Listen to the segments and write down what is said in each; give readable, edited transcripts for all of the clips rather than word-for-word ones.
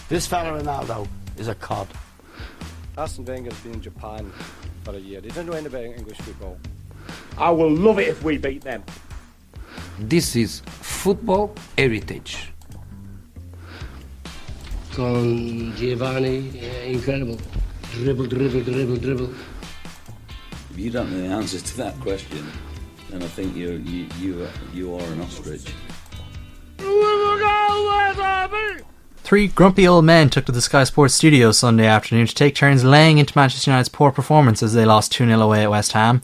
This fella Ronaldo is a cod. Arsene Wenger's been in Japan for a year. They don't know anything about English football. I will love it if we beat them. This is football heritage. Con Giovanni, incredible. Dribble. If you don't know the answer to that question, then I think you are an ostrich. Three grumpy old men took to the Sky Sports studio Sunday afternoon to take turns laying into Manchester United's poor performance as they lost 2-0 away at West Ham.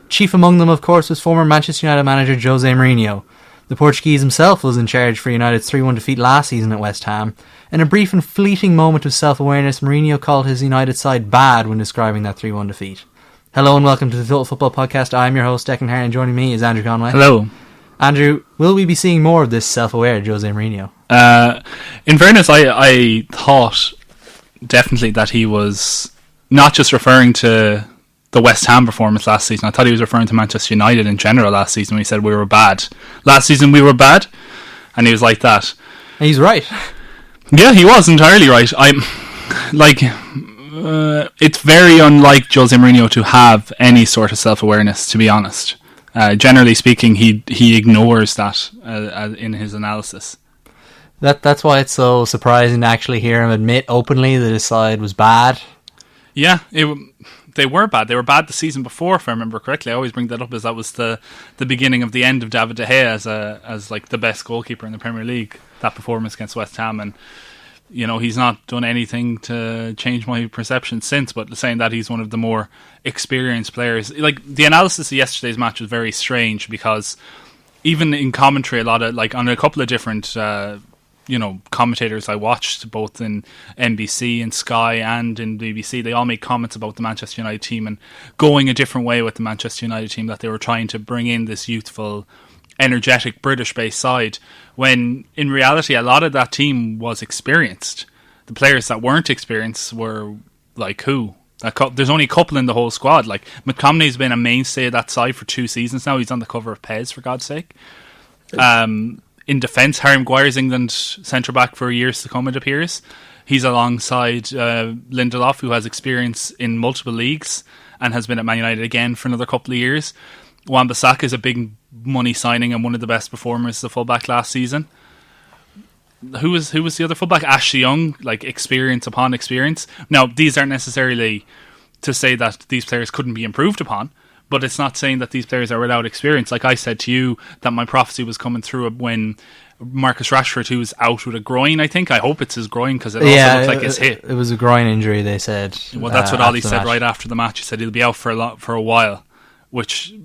Chief among them, of course, was former Manchester United manager Jose Mourinho. The Portuguese himself was in charge for United's 3-1 defeat last season at West Ham. In a brief and fleeting moment of self-awareness, Mourinho called his United side bad when describing that 3-1 defeat. Hello and welcome to the Total Football Podcast. I'm your host, Declan Hare, and joining me is Andrew Conway. Hello. Andrew, will we be seeing more of this self-aware Jose Mourinho? In fairness, I thought definitely that he was not just referring to the West Ham performance last season. I thought he was referring to Manchester United in general last season when he said we were bad. Last season we were bad, and he was like that. And he's right. Yeah, he was entirely right. It's very unlike Jose Mourinho to have any sort of self-awareness, to be honest. Generally speaking, he ignores that in his analysis. That's why it's so surprising to actually hear him admit openly that his side was bad. Yeah, they were bad. They were bad the season before, if I remember correctly. I always bring that up as that was the beginning of the end of David De Gea as like the best goalkeeper in the Premier League. That performance against West Ham, and you know he's not done anything to change my perception since. But saying that he's one of the more experienced players, like the analysis of yesterday's match was very strange because even in commentary, a lot of like on a couple of different commentators I watched both in NBC and Sky and in BBC, they all made comments about the Manchester United team and going a different way with the Manchester United team, that they were trying to bring in this youthful, energetic British-based side, when in reality a lot of that team was experienced. The players that weren't experienced were like who? There's only a couple in the whole squad. Like McTominay's been a mainstay of that side for 2 seasons now. He's on the cover of Pez, for God's sake. In defence, Harry Maguire's England centre-back for years to come, it appears. He's alongside Lindelof, who has experience in multiple leagues and has been at Man United again for another couple of years. Wan-Bissaka is a big money signing and one of the best performers as a fullback last season. Who was the other fullback? Ashley Young, like experience upon experience. Now, these aren't necessarily to say that these players couldn't be improved upon, but it's not saying that these players are without experience. Like I said to you, that my prophecy was coming through when Marcus Rashford, who was out with a groin, I think. I hope it's his groin because it also looks like his hip. It was a groin injury, they said. Well, that's what Ollie said right after the match. He said he'll be out for a while, which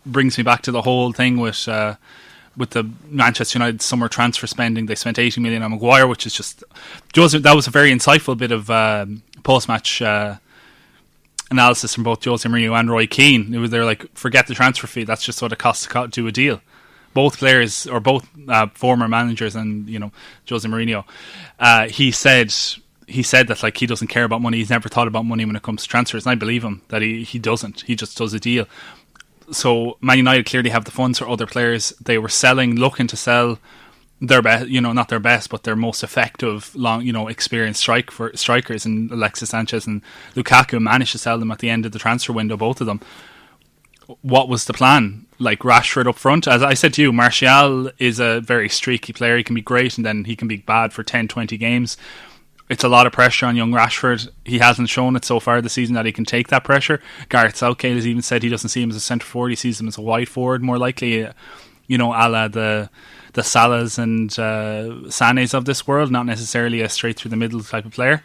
brings me back to the whole thing with the Manchester United summer transfer spending. They spent 80 million on Maguire, which is just... That was a very insightful bit of post-match analysis from both Jose Mourinho and Roy Keane. They're like, forget the transfer fee, that's just what it costs to do a deal. Both players, or both former managers, and Jose Mourinho, he said that like he doesn't care about money. He's never thought about money when it comes to transfers, and I believe him that he doesn't. He just does a deal. So Man United clearly have the funds for other players. They were looking to sell their best, not their best, but their most effective, experienced strikers, and Alexis Sanchez and Lukaku managed to sell them at the end of the transfer window, both of them. What was the plan? Like Rashford up front? As I said to you, Martial is a very streaky player. He can be great and then he can be bad for 10, 20 games. It's a lot of pressure on young Rashford. He hasn't shown it so far this season that he can take that pressure. Gareth Southgate has even said he doesn't see him as a centre forward. He sees him as a wide forward, more likely, a la the Salahs and Sanes of this world, not necessarily a straight through the middle type of player.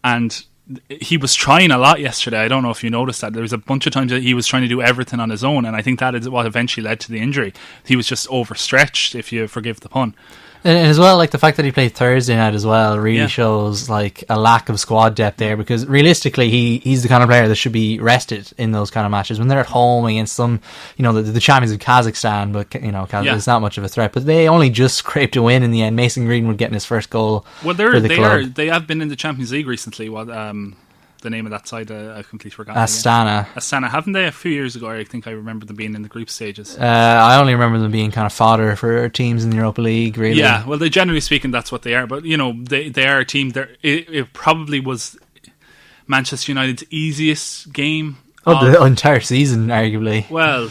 And he was trying a lot yesterday. I don't know if you noticed that. There was a bunch of times that he was trying to do everything on his own, and I think that is what eventually led to the injury. He was just overstretched, if you forgive the pun. And as well, like the fact that he played Thursday night as well really shows like a lack of squad depth there, because realistically he's the kind of player that should be rested in those kind of matches when they're at home against some, the champions of Kazakhstan, but it's not much of a threat. But they only just scraped a win in the end. Mason Greenwood getting his first goal. Well, for the club. They have been in the Champions League recently. the name of that side. I completely forgot. Astana. Haven't they? A few years ago, I think I remember them being in the group stages. I only remember them being kind of fodder for teams in the Europa League, really. Yeah, well, generally speaking, that's what they are. But, they are a team. It probably was Manchester United's easiest game. The entire season, arguably. Well,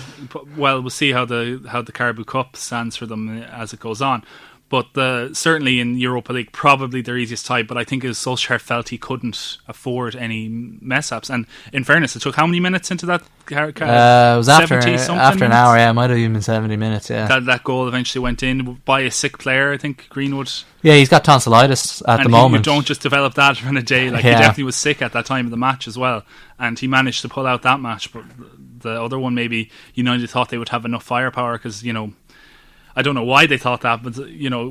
we'll see how the Carabao Cup stands for them as it goes on. But certainly in Europa League, probably their easiest tie. But I think Solskjaer felt he couldn't afford any mess-ups. And in fairness, it took how many minutes into that? It was after an hour, yeah. It might have even been 70 minutes, yeah. That goal eventually went in by a sick player, I think, Greenwood. Yeah, he's got tonsillitis at the moment. You don't just develop that in a day. He definitely was sick at that time of the match as well. And he managed to pull out that match. But the other one, maybe United thought they would have enough firepower because, I don't know why they thought that, but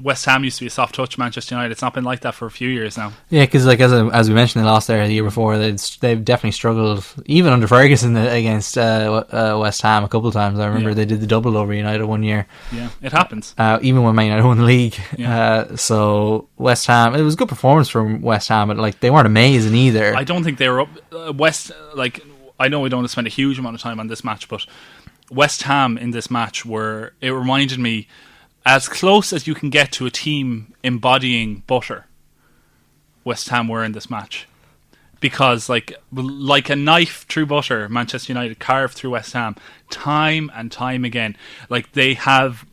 West Ham used to be a soft touch Manchester United. It's not been like that for a few years now. Yeah, because as we mentioned, they lost there the year before. They've definitely struggled, even under Ferguson, against West Ham a couple of times. I remember they did the double over United one year. Yeah, it happens. Even when Man United won the league. Yeah. So West Ham, it was a good performance from West Ham, but they weren't amazing either. I don't think they were up. I know we don't want to spend a huge amount of time on this match, but West Ham in this match it reminded me as close as you can get to a team embodying butter. West Ham were in this match because like a knife through butter, Manchester United carved through West Ham time and time again. Like they have,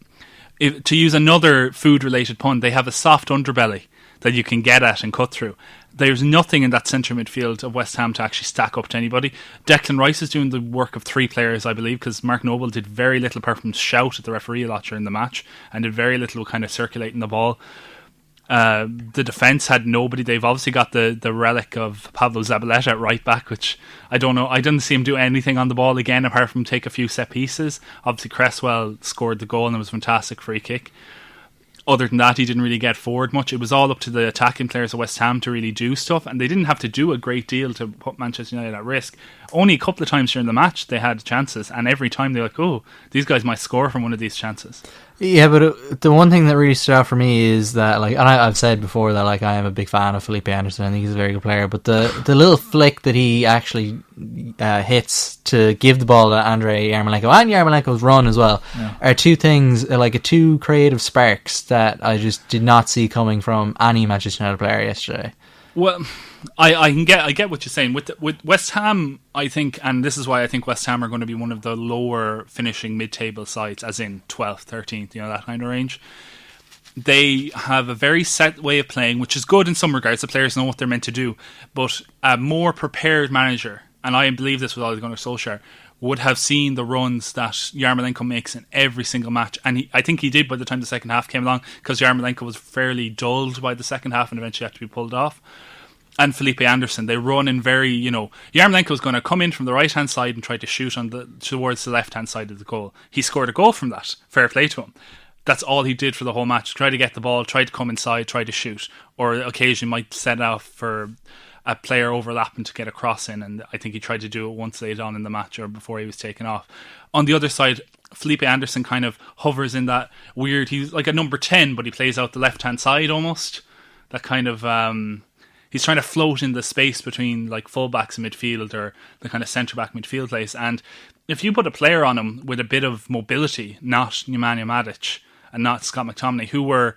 to use another food related pun, they have a soft underbelly that you can get at and cut through. There's nothing in that centre midfield of West Ham to actually stack up to anybody. Declan Rice is doing the work of three players, I believe, because Mark Noble did very little apart from shout at the referee a lot during the match and did very little kind of circulating the ball. The defence had nobody. They've obviously got the relic of Pablo Zabaleta at right back, which I don't know. I didn't see him do anything on the ball again apart from take a few set pieces. Obviously Cresswell scored the goal and it was a fantastic free kick. Other than that, he didn't really get forward much. It was all up to the attacking players of West Ham to really do stuff, and they didn't have to do a great deal to put Manchester United at risk. Only a couple of times during the match they had chances, and every time they were like, oh, these guys might score from one of these chances. Yeah, but the one thing that really stood out for me is that, and I've said before that I am a big fan of Felipe Anderson. I think he's a very good player, but the little flick that he actually hits to give the ball to Andrei Yarmolenko and Yarmolenko's run as well are two things, two creative sparks that I just did not see coming from any Manchester United player yesterday. Well, I get what you're saying with West Ham. I think, and this is why I think West Ham are going to be one of the lower finishing mid-table sides, as in 12th, 13th, that kind of range. They have a very set way of playing, which is good in some regards. The players know what they're meant to do, but a more prepared manager, and I believe this with Ole Gunnar Solskjaer, would have seen the runs that Yarmolenko makes in every single match. And I think he did by the time the second half came along, because Yarmolenko was fairly dulled by the second half and eventually had to be pulled off. And Felipe Anderson, they run in very, Yarmolenko was going to come in from the right-hand side and try to shoot towards the left-hand side of the goal. He scored a goal from that. Fair play to him. That's all he did for the whole match. Try to get the ball, try to come inside, try to shoot. Or occasionally might set off for a player overlapping to get a cross in, and I think he tried to do it once late on in the match or before he was taken off. On the other side, Felipe Anderson kind of hovers in that weird, he's like a number 10, but he plays out the left-hand side almost. That kind of, he's trying to float in the space between like fullbacks in midfield or the kind of centre-back midfield place. And if you put a player on him with a bit of mobility, not Nemanja Matic and not Scott McTominay, who were,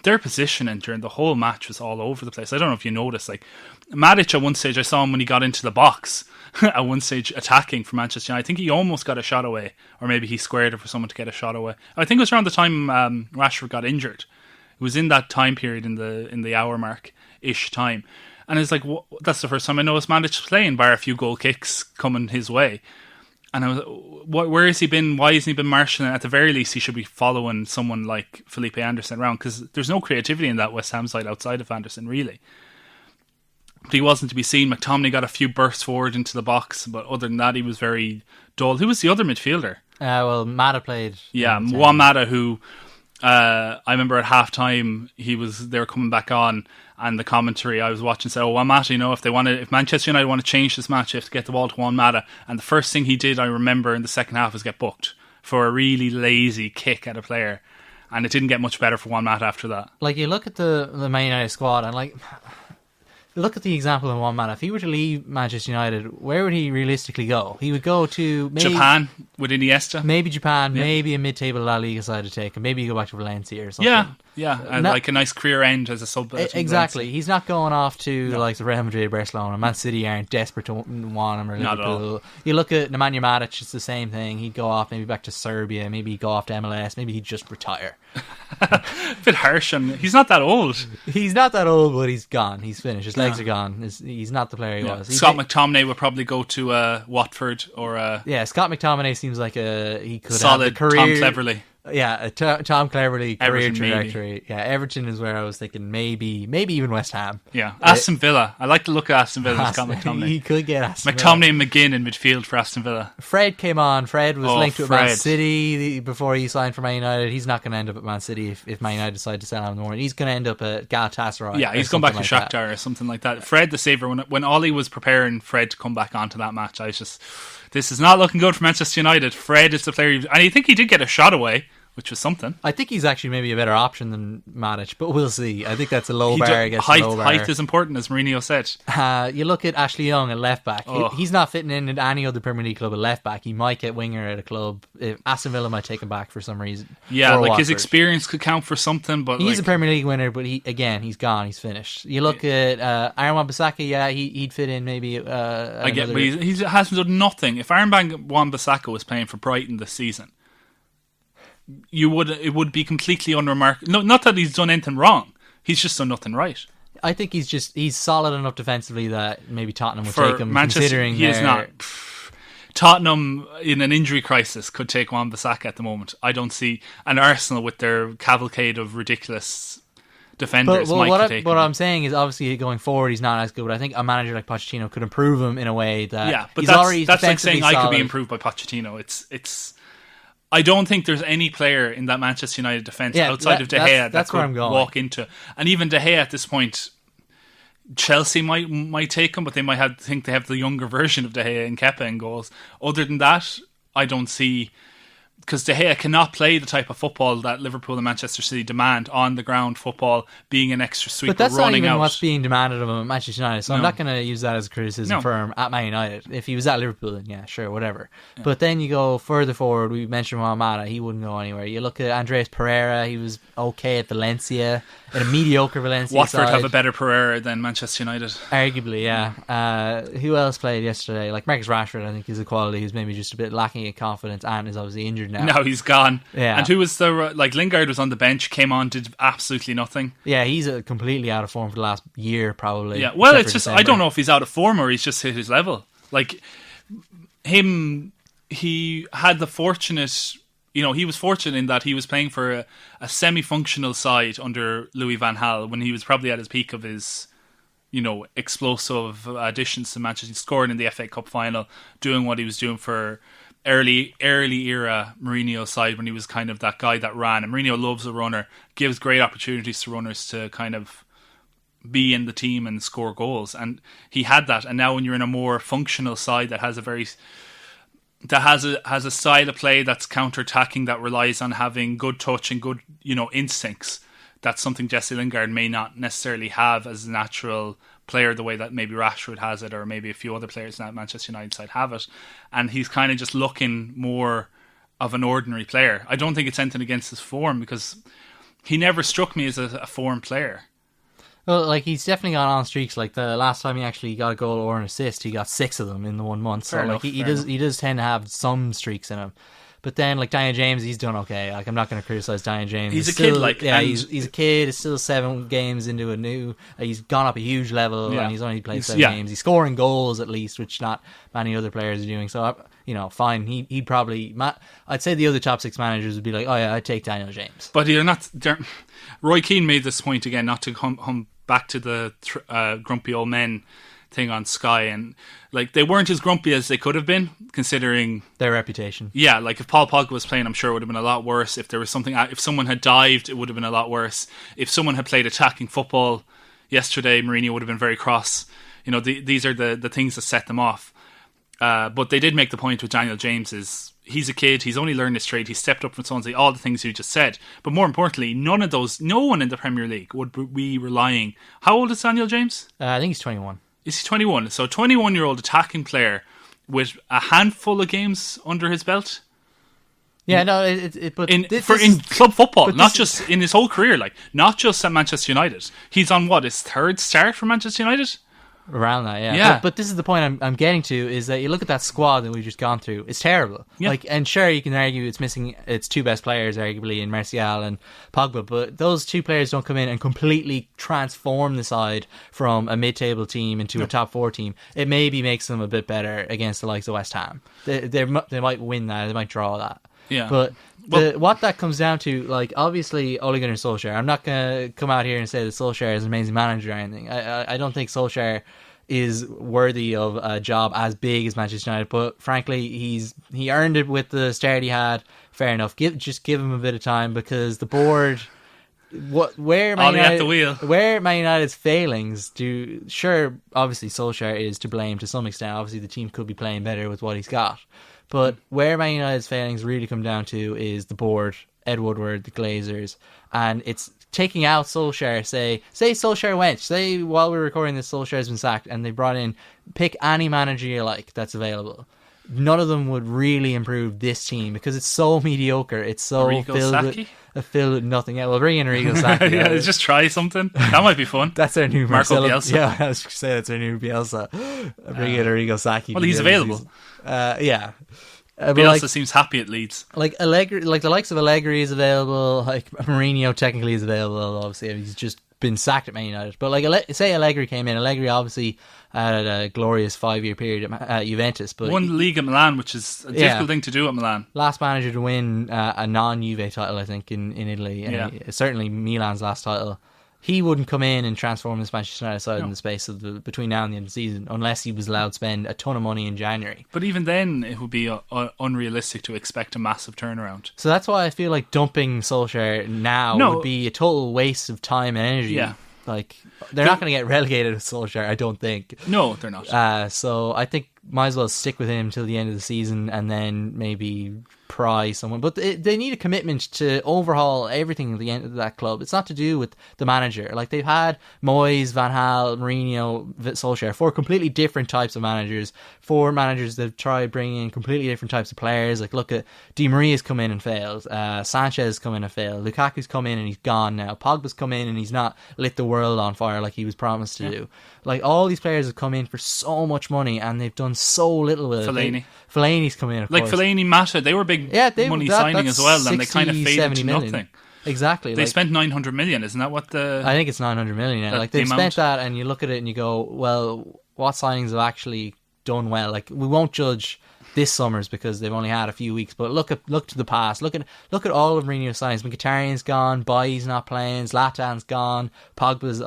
their positioning during the whole match was all over the place. I don't know if you noticed, like Matic at one stage, I saw him when he got into the box at one stage attacking for Manchester United. I think he almost got a shot away, or maybe he squared it for someone to get a shot away. I think it was around the time Rashford got injured. It was in that time period in the hour mark ish time, and it's like that's the first time I noticed Matic playing, bar a few goal kicks coming his way. And I was, where has he been? Why hasn't he been marshalling? At the very least, he should be following someone like Felipe Anderson around, because there's no creativity in that West Ham side outside of Anderson, really. But he wasn't to be seen. McTominay got a few bursts forward into the box, but other than that, he was very dull. Who was the other midfielder? Mata played. Yeah, Juan Mata, who I remember at half time they were coming back on, and the commentary I was watching said, Juan Mata, if Manchester United want to change this match, they have to get the ball to Juan Mata. And the first thing he did, I remember, in the second half was get booked for a really lazy kick at a player. And it didn't get much better for Juan Mata after that. Like, you look at the Man United squad, and look at the example of Juan Mata. If he were to leave Manchester United, where would he realistically go? He would go to Japan with Iniesta. Maybe Japan, maybe a mid-table La Liga side to take him. Maybe you go back to Valencia or something. Yeah, and like a nice career end as a sub. Exactly. He's not going off to like the Real Madrid, Barcelona. Man City aren't desperate to want him, or Not at Liverpool. all. You look at Nemanja Matic, it's the same thing. He'd go off maybe back to Serbia, maybe he'd go off to MLS, maybe he'd just retire. A bit harsh, and he's not that old. He's not that old, but he's gone. He's finished. His legs are gone. He's not the player he was. Scott McTominay would probably go to Watford or Scott McTominay seems like he could solid have the career. Tom Cleverley. Yeah, Tom Cleverley career Everton, trajectory. maybe. Yeah, Everton is where I was thinking maybe even West Ham. Yeah, Aston Villa. I like to look at Aston Villa with Scott McTominay. He could get Aston Villa. McTominay and McGinn in midfield for Aston Villa. Fred came on. Fred was linked with Man Fred. City before he signed for Man United. He's not going to end up at Man City if Man United decide to sell him in the morning. He's going to end up at Galatasaray. Yeah, he's gone back to Shakhtar or something like that. Fred the Saver, when Ollie was preparing Fred to come back onto that match, I was just, this is not looking good for Manchester United. Fred is the player, and I think he did get a shot away, which was something. I think he's actually maybe a better option than Matic, but we'll see. I think that's a low bar against a low bar. Height is important, as Mourinho said. You look at Ashley Young at left back. He's not fitting in at any other Premier League club at left back. He might get winger at a club. Aston Villa might take him back for some reason. Yeah, or like his Watford. experience could count for something, but he's a Premier League winner, but he's gone. He's finished. You look at Aaron Wan-Bissaka. Yeah, he'd fit in maybe. I get, but he hasn't done nothing. If Aaron Wan-Bissaka was playing for Brighton this season, it would be completely unremarkable. No, not that he's done anything wrong. He's just done nothing right. I think he's solid enough defensively that maybe Tottenham would For take him. Manchester, considering he is not. Tottenham in an injury crisis could take Wan-Bissaka at the moment. I don't see, and Arsenal with their cavalcade of ridiculous defenders what I'm saying is obviously going forward he's not as good, but I think a manager like Pochettino could improve him in a way that but he's that's like saying solid. I could be improved by Pochettino. It's I don't think there's any player in that Manchester United defence outside of De Gea that could walk into. And even De Gea at this point, Chelsea might take him, but they might think they have the younger version of De Gea and Kepa in goals. Other than that, I don't see, because De Gea cannot play the type of football that Liverpool and Manchester City demand, on the ground football, being an extra sweeper, but that's running not even out. what's being demanded of him at Manchester United, so I'm not going to use that as a criticism for him at Man United. If he was at Liverpool, then yeah, sure, whatever. Yeah. But then you go further forward, we mentioned Juan Mata, he wouldn't go anywhere. You look at Andreas Pereira, he was okay at Valencia, in a mediocre Valencia Watford side. have a better Pereira than Manchester United. Arguably, yeah. Who else played yesterday? Like Marcus Rashford, I think is a quality who's maybe just a bit lacking in confidence and is obviously injured now. Now he's gone. Yeah. And who was Lingard was on the bench, came on, did absolutely nothing. Yeah, he's completely out of form for the last year, probably. Yeah, well, it's just, I don't know if he's out of form or he's just hit his level. Like, he had the fortunate, he was fortunate in that he was playing for a semi-functional side under Louis van Gaal when he was probably at his peak of his, explosive additions to Manchester, scoring in the FA Cup final, doing what he was doing for early era Mourinho side when he was kind of that guy that ran. And Mourinho loves a runner, gives great opportunities to runners to kind of be in the team and score goals. And he had that. And now when you're in a more functional side that has a style of play that's counter-attacking, that relies on having good touch and good, instincts, that's something Jesse Lingard may not necessarily have as a natural player, the way that maybe Rashford has it, or maybe a few other players in that Manchester United side have it. And he's kind of just looking more of an ordinary player. I don't think it's anything against his form, because he never struck me as a form player. Well, like, he's definitely gone on streaks. Like, the last time he actually got a goal or an assist, he got 6 of them in the 1 month. So, like, he does tend to have some streaks in him. But then, like, Daniel James, he's done okay. Like, I'm not going to criticize Daniel James. He's a kid, like... Yeah, he's a kid. He's still 7 games into a new... he's gone up a huge level, and he's only played 7 games. He's scoring goals, at least, which not many other players are doing. So, fine. He'd probably... I'd say the other top 6 managers would be like, oh, yeah, I'd take Daniel James. But Roy Keane made this point again, not to come back to the grumpy old men thing on Sky, and like, they weren't as grumpy as they could have been, considering their reputation. Yeah, like, if Paul Pogba was playing, I'm sure it would have been a lot worse. If there was something, if someone had dived, it would have been a lot worse. If someone had played attacking football yesterday, Mourinho would have been very cross. These are the things that set them off. But they did make the point with Daniel James is he's a kid, he's only learned his trade, he's stepped up from Swansea, all the things you just said. But more importantly, no one in the Premier League would be relying. How old is Daniel James? I think he's 21. Is he 21? So 21-year-old attacking player with a handful of games under his belt. Yeah, no, in club football, not just in his whole career, like not just at Manchester United. He's on his third start for Manchester United. Around that, yeah. Yeah. But this is the point I'm getting to, is that you look at that squad that we've just gone through, it's terrible. Yeah. Like, and sure, you can argue it's missing its two best players, arguably, in Martial and Pogba, but those two players don't come in and completely transform the side from a mid-table team into a top four team. It maybe makes them a bit better against the likes of West Ham. They might win that, they might draw that. Yeah. But what that comes down to, like, obviously Ole Gunnar Solskjaer, I'm not going to come out here and say that Solskjaer is an amazing manager or anything. I don't think Solskjaer is worthy of a job as big as Manchester United, but frankly he earned it with the start he had. Fair enough. Just give him a bit of time, because the board, where Man United's failings obviously Solskjaer is to blame to some extent. Obviously the team could be playing better with what he's got, but where Man United's failings really come down to is the board, Ed Woodward, the Glazers, and it's taking out Solskjaer. Say Solskjaer went. Say while we're recording this, Solskjaer's been sacked, and they brought in, pick any manager you like that's available. None of them would really improve this team because it's so mediocre. It's so filled with nothing. Yeah, we'll bring in Arrigo Sacchi. Yeah, just try something. That might be fun. That's our new Marco Bielsa. Yeah, I was going to say that's our new Bielsa. Bring in Arrigo Sacchi. Well, he's available. Yeah. Bielsa seems happy at Leeds. Like Allegri, like the likes of Allegri is available. Like Mourinho technically is available. Obviously, he's just been sacked at Man United. But like, say Allegri came in. Allegri obviously had a glorious 5-year period at Juventus, but won the league at Milan, which is a difficult thing to do at Milan. Last manager to win a non-Juve title, I think, in Italy. And certainly Milan's last title. He wouldn't come in and transform this Manchester United side in the space of between now and the end of the season, unless he was allowed to spend a ton of money in January. But even then, it would be unrealistic to expect a massive turnaround. So that's why I feel like dumping Solskjaer now would be a total waste of time and energy. Yeah. Like, they're not going to get relegated with Solskjaer, I don't think. No, they're not. So I think might as well stick with him till the end of the season and then maybe pry someone. But they need a commitment to overhaul everything at the end of that club. It's not to do with the manager. Like, they've had Moyes, Van Gaal, Mourinho, Solskjaer, 4 completely different types of managers, 4 managers that have tried bringing in completely different types of players. Like, look at Di Maria's come in and failed. Sanchez come in and failed. Lukaku's come in and he's gone now. Pogba's come in and he's not lit the world on fire like he was promised to do. Like, all these players have come in for so much money and they've done so little with it. Fellaini's come in, of course. Fellaini, Mata, they were big money signing as well, and they kind of faded to nothing. Exactly. They spent 900 million, isn't that what the... I think it's 900 million, yeah. Like, they've spent that, and you look at it and you go, well, what signings have actually done well? Like, we won't judge this summer's because they've only had a few weeks, but look to the past. Look at all of Mourinho's signings. Mkhitaryan's gone, Bailly's not playing, Zlatan's gone, Pogba's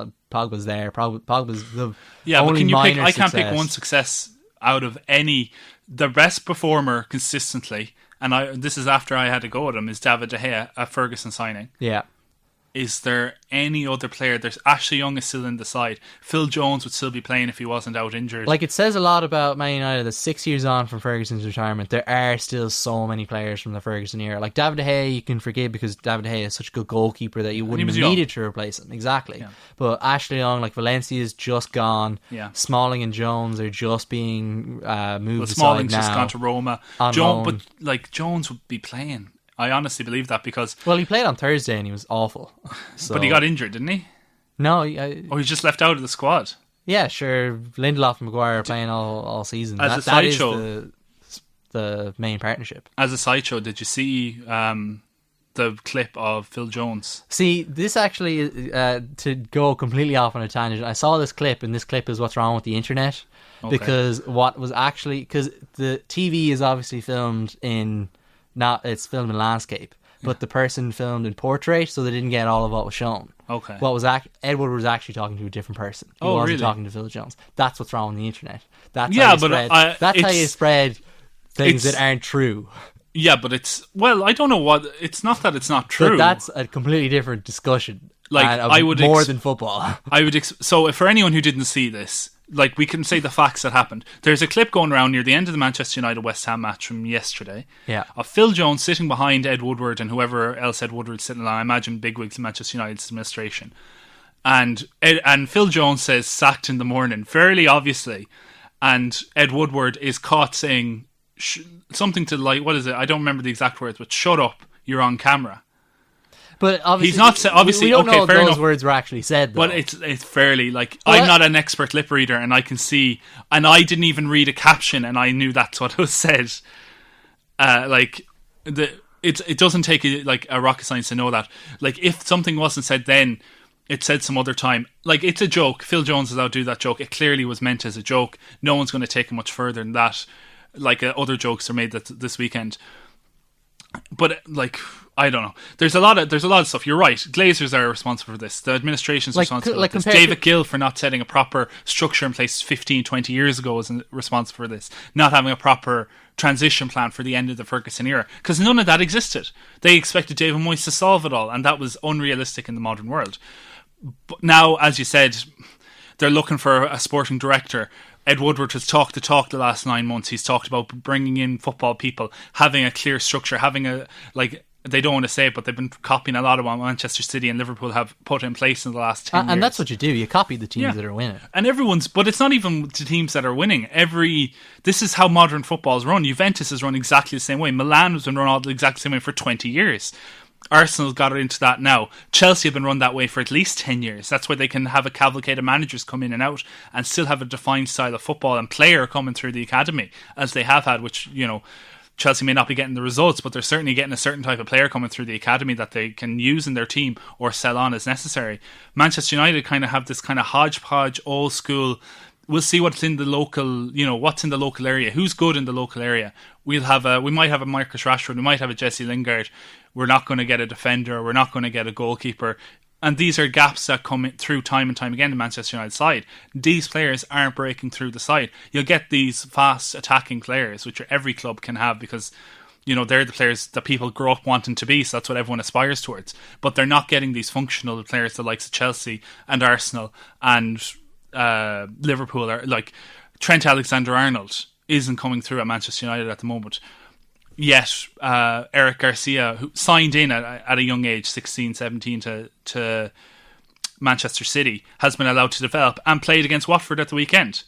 there. Pogba's the but can you pick? I can't success. Pick one success out of any. The best performer consistently, and this is after I had to go at him, is David De Gea at Ferguson signing. Yeah. Is there any other player? There's Ashley Young is still in the side. Phil Jones would still be playing if he wasn't out injured. Like, it says a lot about Man United that 6 years on from Ferguson's retirement, there are still so many players from the Ferguson era. Like, David De Gea, you can forgive because David De Gea is such a good goalkeeper that you wouldn't have needed to replace him. Exactly. Yeah. But Ashley Young, like, Valencia's just gone. Yeah. Smalling and Jones are just being moved aside Smalling's now. Just gone to Roma. But like, Jones would be playing. I honestly believe that because... Well, he played on Thursday and he was awful. So. But he got injured, didn't he? No. He just left out of the squad. Yeah, sure. Lindelof and Maguire are playing all season. As a sideshow... That is the main partnership. As a sideshow, did you see the clip of Phil Jones? See, this actually, to go completely off on a tangent, I saw this clip, and this clip is what's wrong with the internet. Okay. Because the TV is obviously filmed in... it's filmed in landscape, but the person filmed in portrait, so they didn't get all of what was shown. Okay. Edward was actually talking to a different person. He wasn't really? Talking to Phil Jones. That's what's wrong with the internet. That's how you spread things that aren't true. Yeah, but I don't know what. It's not that it's not true. But that's a completely different discussion. Like, I would more than football. So, for anyone who didn't see this, like, we can say the facts that happened. There's a clip going around near the end of the Manchester United-West Ham match from yesterday of Phil Jones sitting behind Ed Woodward and whoever else Ed Woodward's sitting along. I imagine bigwigs in Manchester United's administration. And Phil Jones says, sacked in the morning, fairly obviously. And Ed Woodward is caught saying something to, like, what is it? I don't remember the exact words, but shut up, you're on camera. But obviously, he's not obviously. We don't okay, know if fair those enough. words were actually said, though. But it's fairly, like, I'm not an expert lip reader, and I can see, and I didn't even read a caption, and I knew that's what was said. It doesn't take a rocket science to know that. Like, if something wasn't said then, it's said some other time. Like, it's a joke. Phil Jones is out to do that joke. It clearly was meant as a joke. No one's going to take it much further than that. Like, other jokes are made this weekend. But, like, I don't know. There's a lot of stuff. You're right. Glazers are responsible for this. The administration's responsible for this. David Gill for not setting a proper structure in place 15, 20 years ago is responsible for this. Not having a proper transition plan for the end of the Ferguson era. Because none of that existed. They expected David Moyes to solve it all, and that was unrealistic in the modern world. But now, as you said, they're looking for a sporting director. Ed Woodward has talked the talk the last 9 months. He's talked about bringing in football people, having a clear structure, having a, like, they don't want to say it, but they've been copying a lot of what Manchester City and Liverpool have put in place in the last 10 years. And that's what you do. You copy the teams that are winning. And but it's not even the teams that are winning. This is how modern football is run. Juventus is run exactly the same way. Milan has been run all the exact same way for 20 years. Arsenal's got it into that now. Chelsea have been run that way for at least 10 years. That's why they can have a cavalcade of managers come in and out and still have a defined style of football and player coming through the academy, as they have had, which, you know, Chelsea may not be getting the results, but they're certainly getting a certain type of player coming through the academy that they can use in their team or sell on as necessary. Manchester United kind of have this kind of hodgepodge, old school. We'll see what's in the local, what's in the local area. Who's good in the local area? We might have a Marcus Rashford. We might have a Jesse Lingard. We're not going to get a defender. We're not going to get a goalkeeper. And these are gaps that come through time and time again in Manchester United side. These players aren't breaking through the side. You'll get these fast attacking players, which every club can have because, they're the players that people grow up wanting to be. So that's what everyone aspires towards. But they're not getting these functional players, the likes of Chelsea and Arsenal and Liverpool. Are like Trent Alexander-Arnold isn't coming through at Manchester United at the moment. Yet Eric Garcia, who signed in at a young age, 16, 17, to Manchester City, has been allowed to develop and played against Watford at the weekend.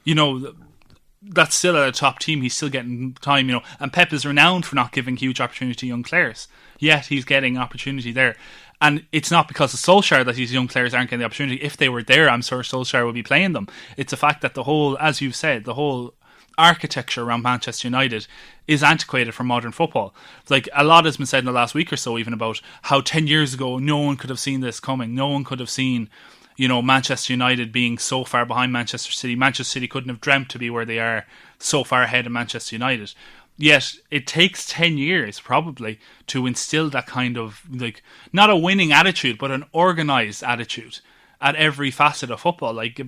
That's still at a top team. He's still getting time, and Pep is renowned for not giving huge opportunity to young players. Yet he's getting opportunity there. And it's not because of Solskjaer that these young players aren't getting the opportunity. If they were there, I'm sure Solskjaer would be playing them. It's the fact that the whole, as you've said, the whole architecture around Manchester United is antiquated for modern football. Like, a lot has been said in the last week or so even about how 10 years ago no one could have seen this coming. No one could have seen, Manchester United being so far behind Manchester City. Manchester City couldn't have dreamt to be where they are, so far ahead of Manchester United. Yet it takes 10 years probably to instill that kind of, like, not a winning attitude but an organised attitude at every facet of football. Like,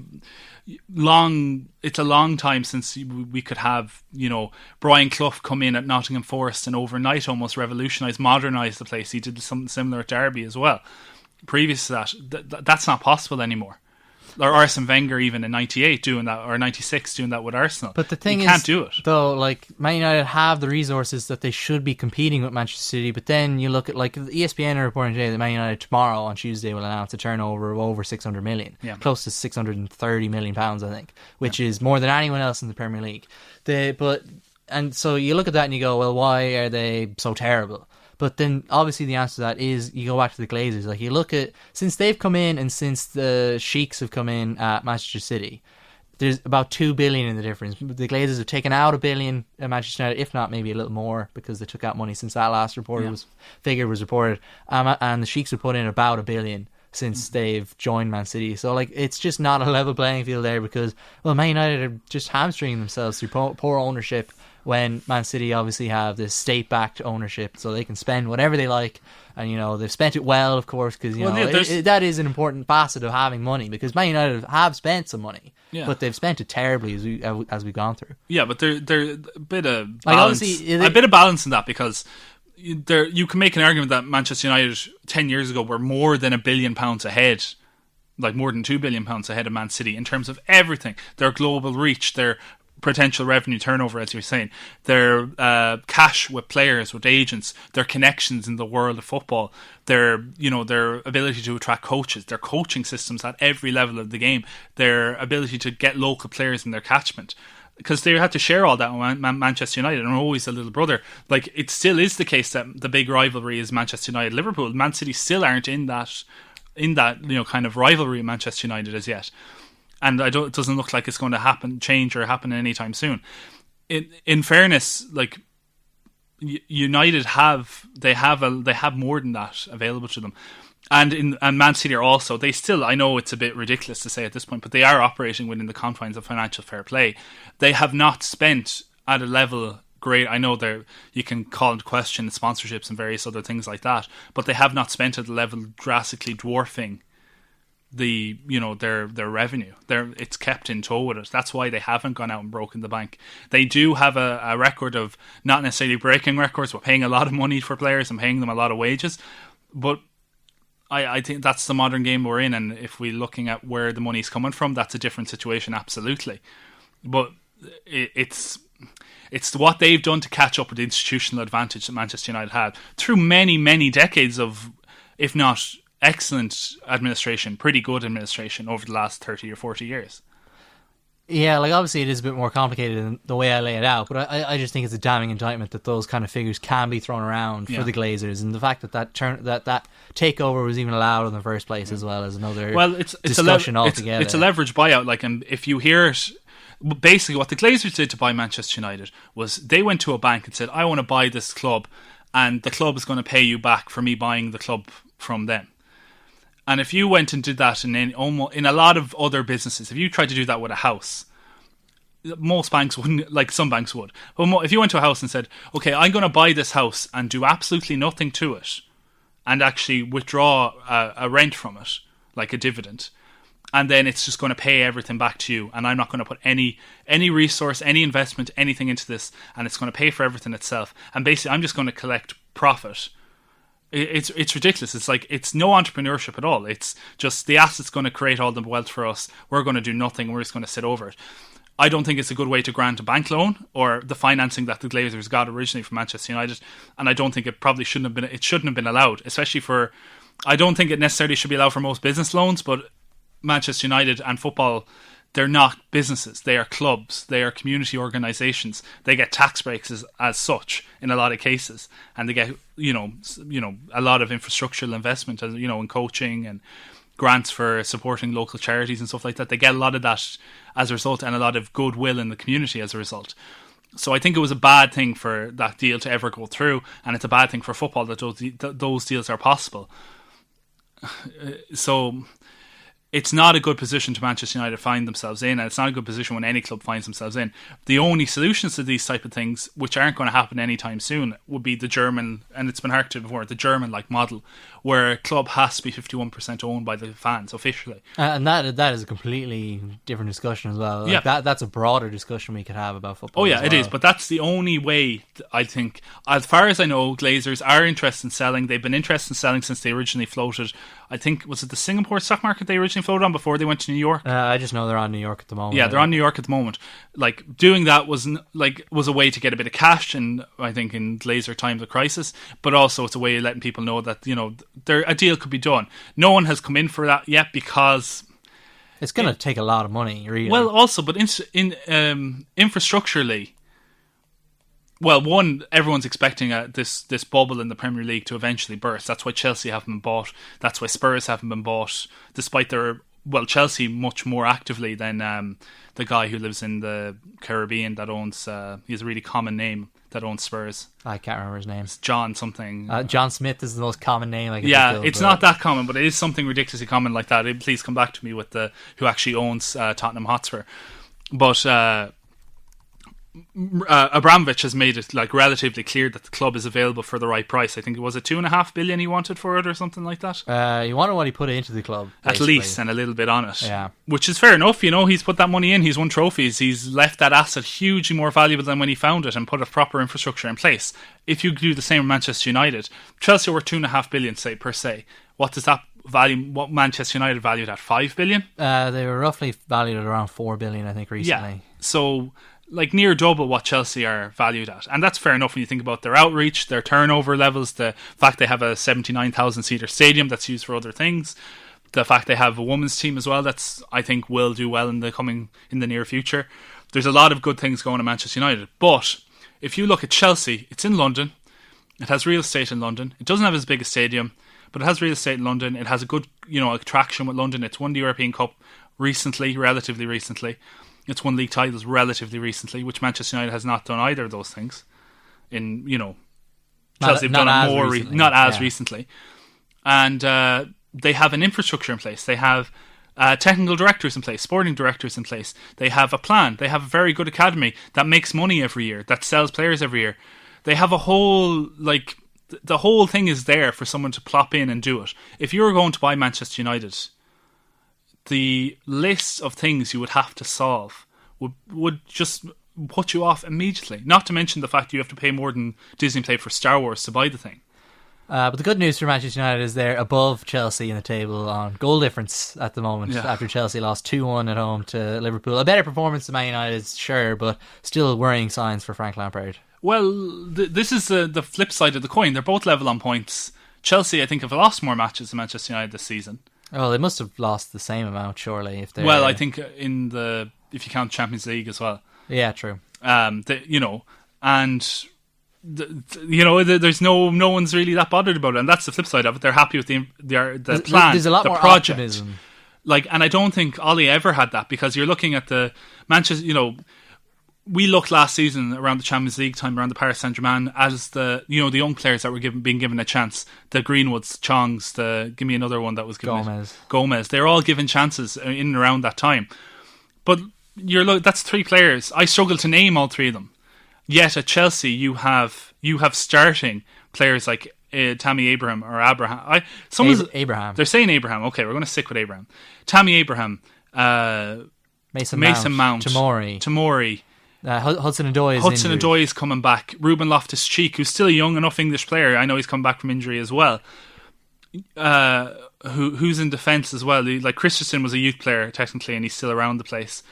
it's a long time since we could have, Brian Clough come in at Nottingham Forest and overnight almost revolutionise, modernise the place. He did something similar at Derby as well. Previous to that, that's not possible anymore. Or Arsene Wenger even in 98 doing that, or 96 doing that with Arsenal. But the thing you can't do it. Though, like, Man United have the resources that they should be competing with Manchester City, but then you look at, like, ESPN are reporting today that Man United tomorrow on Tuesday will announce a turnover of over 600 million, close to 630 million pounds, I think, which is more than anyone else in the Premier League. And so you look at that and you go, well, why are they so terrible? But then, obviously, the answer to that is you go back to the Glazers. Like, you look at, since they've come in and since the Sheiks have come in at Manchester City, there's about 2 billion in the difference. The Glazers have taken out 1 billion at Manchester United, if not maybe a little more, because they took out money since that last figure was reported. And the Sheiks have put in about 1 billion since they've joined Man City. So, like, it's just not a level playing field there because, well, Man United are just hamstringing themselves through poor ownership, when Man City obviously have this state-backed ownership, so they can spend whatever they like. And, they've spent it well, of course, because, that is an important facet of having money, because Man United have spent some money, but they've spent it terribly as we've gone through. Yeah, but there's a bit of balance, a bit of balance in that, because you can make an argument that Manchester United 10 years ago were more than £1 billion ahead like more than £2 billion ahead of Man City in terms of everything. Their global reach, their potential revenue turnover, as you're saying, their cash with players, with agents, their connections in the world of football, their ability to attract coaches, their coaching systems at every level of the game, their ability to get local players in their catchment. Because they had to share all that with Manchester United and are always a little brother. Like, it still is the case that the big rivalry is Manchester United-Liverpool. Man City still aren't in that kind of rivalry with Manchester United as yet. And it doesn't look like it's going to happen anytime soon. In fairness, like, United have more than that available to them. And Man City are also, they still, I know it's a bit ridiculous to say at this point, but they are operating within the confines of financial fair play. They have not spent at a level great. I know you can call into question sponsorships and various other things like that, but they have not spent at a level drastically dwarfing their revenue. It's kept in tow with it. That's why they haven't gone out and broken the bank. They do have a record of not necessarily breaking records, but paying a lot of money for players and paying them a lot of wages. But I think that's the modern game we're in, and if we're looking at where the money's coming from, that's a different situation, absolutely. But it's what they've done to catch up with the institutional advantage that Manchester United had through many, many decades of, if not excellent administration, pretty good administration over the last 30 or 40 years. Yeah, like, obviously it is a bit more complicated than the way I lay it out, but I just think it's a damning indictment that those kind of figures can be thrown around for the Glazers, and the fact that takeover was even allowed in the first place as well as another discussion altogether. It's a leverage buyout. Like, and if you hear it, basically what the Glazers did to buy Manchester United was they went to a bank and said, I want to buy this club, and the club is going to pay you back for me buying the club from them. And if you went and did that in a lot of other businesses, if you tried to do that with a house, most banks wouldn't, like some banks would. But if you went to a house and said, okay, I'm going to buy this house and do absolutely nothing to it and actually withdraw a rent from it, like a dividend, and then it's just going to pay everything back to you, and I'm not going to put any resource, any investment, anything into this, and it's going to pay for everything itself. And basically, I'm just going to collect profit. It's ridiculous. It's like, it's no entrepreneurship at all. It's just the asset's going to create all the wealth for us. We're going to do nothing. We're just going to sit over it. I don't think it's a good way to grant a bank loan or the financing that the Glazers got originally from Manchester United, and I don't think it probably shouldn't have been allowed, especially for, I don't think it necessarily should be allowed for most business loans, but Manchester United and football, they're not businesses. They are clubs. They are community organisations. They get tax breaks as such in a lot of cases, and they get a lot of infrastructural investment, as in coaching and grants for supporting local charities and stuff like that. They get a lot of that as a result, and a lot of goodwill in the community as a result. So I think it was a bad thing for that deal to ever go through, and it's a bad thing for football that those deals are possible. So it's not a good position to Manchester United find themselves in, and it's not a good position when any club finds themselves in. The only solutions to these type of things, which aren't going to happen anytime soon, would be the German, and it's been heard to before, the German-like model, where a club has to be 51% owned by the fans officially. And that is a completely different discussion as well. Like, that's a broader discussion we could have about football. Oh yeah, it is, but that's the only way, I think. As far as I know, Glazers are interested in selling. They've been interested in selling since they originally floated. I think, was it the Singapore stock market they originally floated on before they went to New York? I just know they're on New York at the moment. Yeah, they're on New York at the moment. Like, doing that was a way to get a bit of cash, and I think in Glazer times of crisis, but also it's a way of letting people know that a deal could be done. No one has come in for that yet because it's going to take a lot of money, really. Well, also, but infrastructurally, well, one, everyone's expecting this bubble in the Premier League to eventually burst. That's why Chelsea haven't been bought. That's why Spurs haven't been bought, despite Chelsea much more actively than the guy who lives in the Caribbean that owns, he has a really common name, that owns Spurs. I can't remember his name. It's John something. John Smith is the most common name I can think of. It's not that common, but it is something ridiculously common like that. Please come back to me with who actually owns Tottenham Hotspur. But Abramovich has made it relatively clear that the club is available for the right price. I think it was $2.5 billion he wanted for it or something like that. He wanted what he put into the club, basically. At least, and a little bit on it. Yeah, which is fair enough. He's put that money in. He's won trophies. He's left that asset hugely more valuable than when he found it, and put a proper infrastructure in place. If you do the same with Manchester United, Chelsea were $2.5 billion per se. What does that what Manchester United valued at 5 billion. They were roughly valued at around 4 billion, I think, recently. Yeah. So, like, near double what Chelsea are valued at. And that's fair enough when you think about their outreach, their turnover levels, the fact they have a 79,000 seater stadium that's used for other things, the fact they have a women's team as well that's, I think, will do well in the near future. There's a lot of good things going at Manchester United. But if you look at Chelsea, it's in London. It has real estate in London. It doesn't have as big a stadium, but it has real estate in London. It has a good, attraction with London. It's won the European Cup relatively recently. It's won league titles relatively recently, which Manchester United has not done either of those things. Chelsea have done it more not as recently. And they have an infrastructure in place. They have technical directors in place, sporting directors in place. They have a plan. They have a very good academy that makes money every year, that sells players every year. They have a whole, the whole thing is there for someone to plop in and do it. If you were going to buy Manchester United, the list of things you would have to solve would just put you off immediately. Not to mention the fact you have to pay more than Disney paid for Star Wars to buy the thing. But the good news for Manchester United is they're above Chelsea in the table on goal difference at the moment, after Chelsea lost 2-1 at home to Liverpool. A better performance than Man United, sure, but still worrying signs for Frank Lampard. Well, this is the flip side of the coin. They're both level on points. Chelsea, I think, have lost more matches than Manchester United this season. Oh, they must have lost the same amount, surely. Well, I think if you count Champions League as well. Yeah, true. There's no one's really that bothered about it, and that's the flip side of it. They're happy with the plan, there's a lot the more project. optimism. And I don't think Ollie ever had that, because you're looking at the Manchester. We looked last season around the Champions League time, around the Paris Saint-Germain, as the young players that were being given a chance. The Greenwoods, Chongs, give me another one that was given Gomez. They're all given chances in and around that time. But that's 3 players. I struggle to name all 3 of them. Yet at Chelsea, you have starting players like Tammy Abraham or Abraham. Abraham. They're saying Abraham. Okay, we're going to stick with Abraham. Tammy Abraham, Mason Mount, Tomori. Hudson-Odoi is coming back. Ruben Loftus-Cheek, who's still a young enough English player. I know he's come back from injury as well. Who's in defence as well. Like Christensen was a youth player technically, and he's still around the place.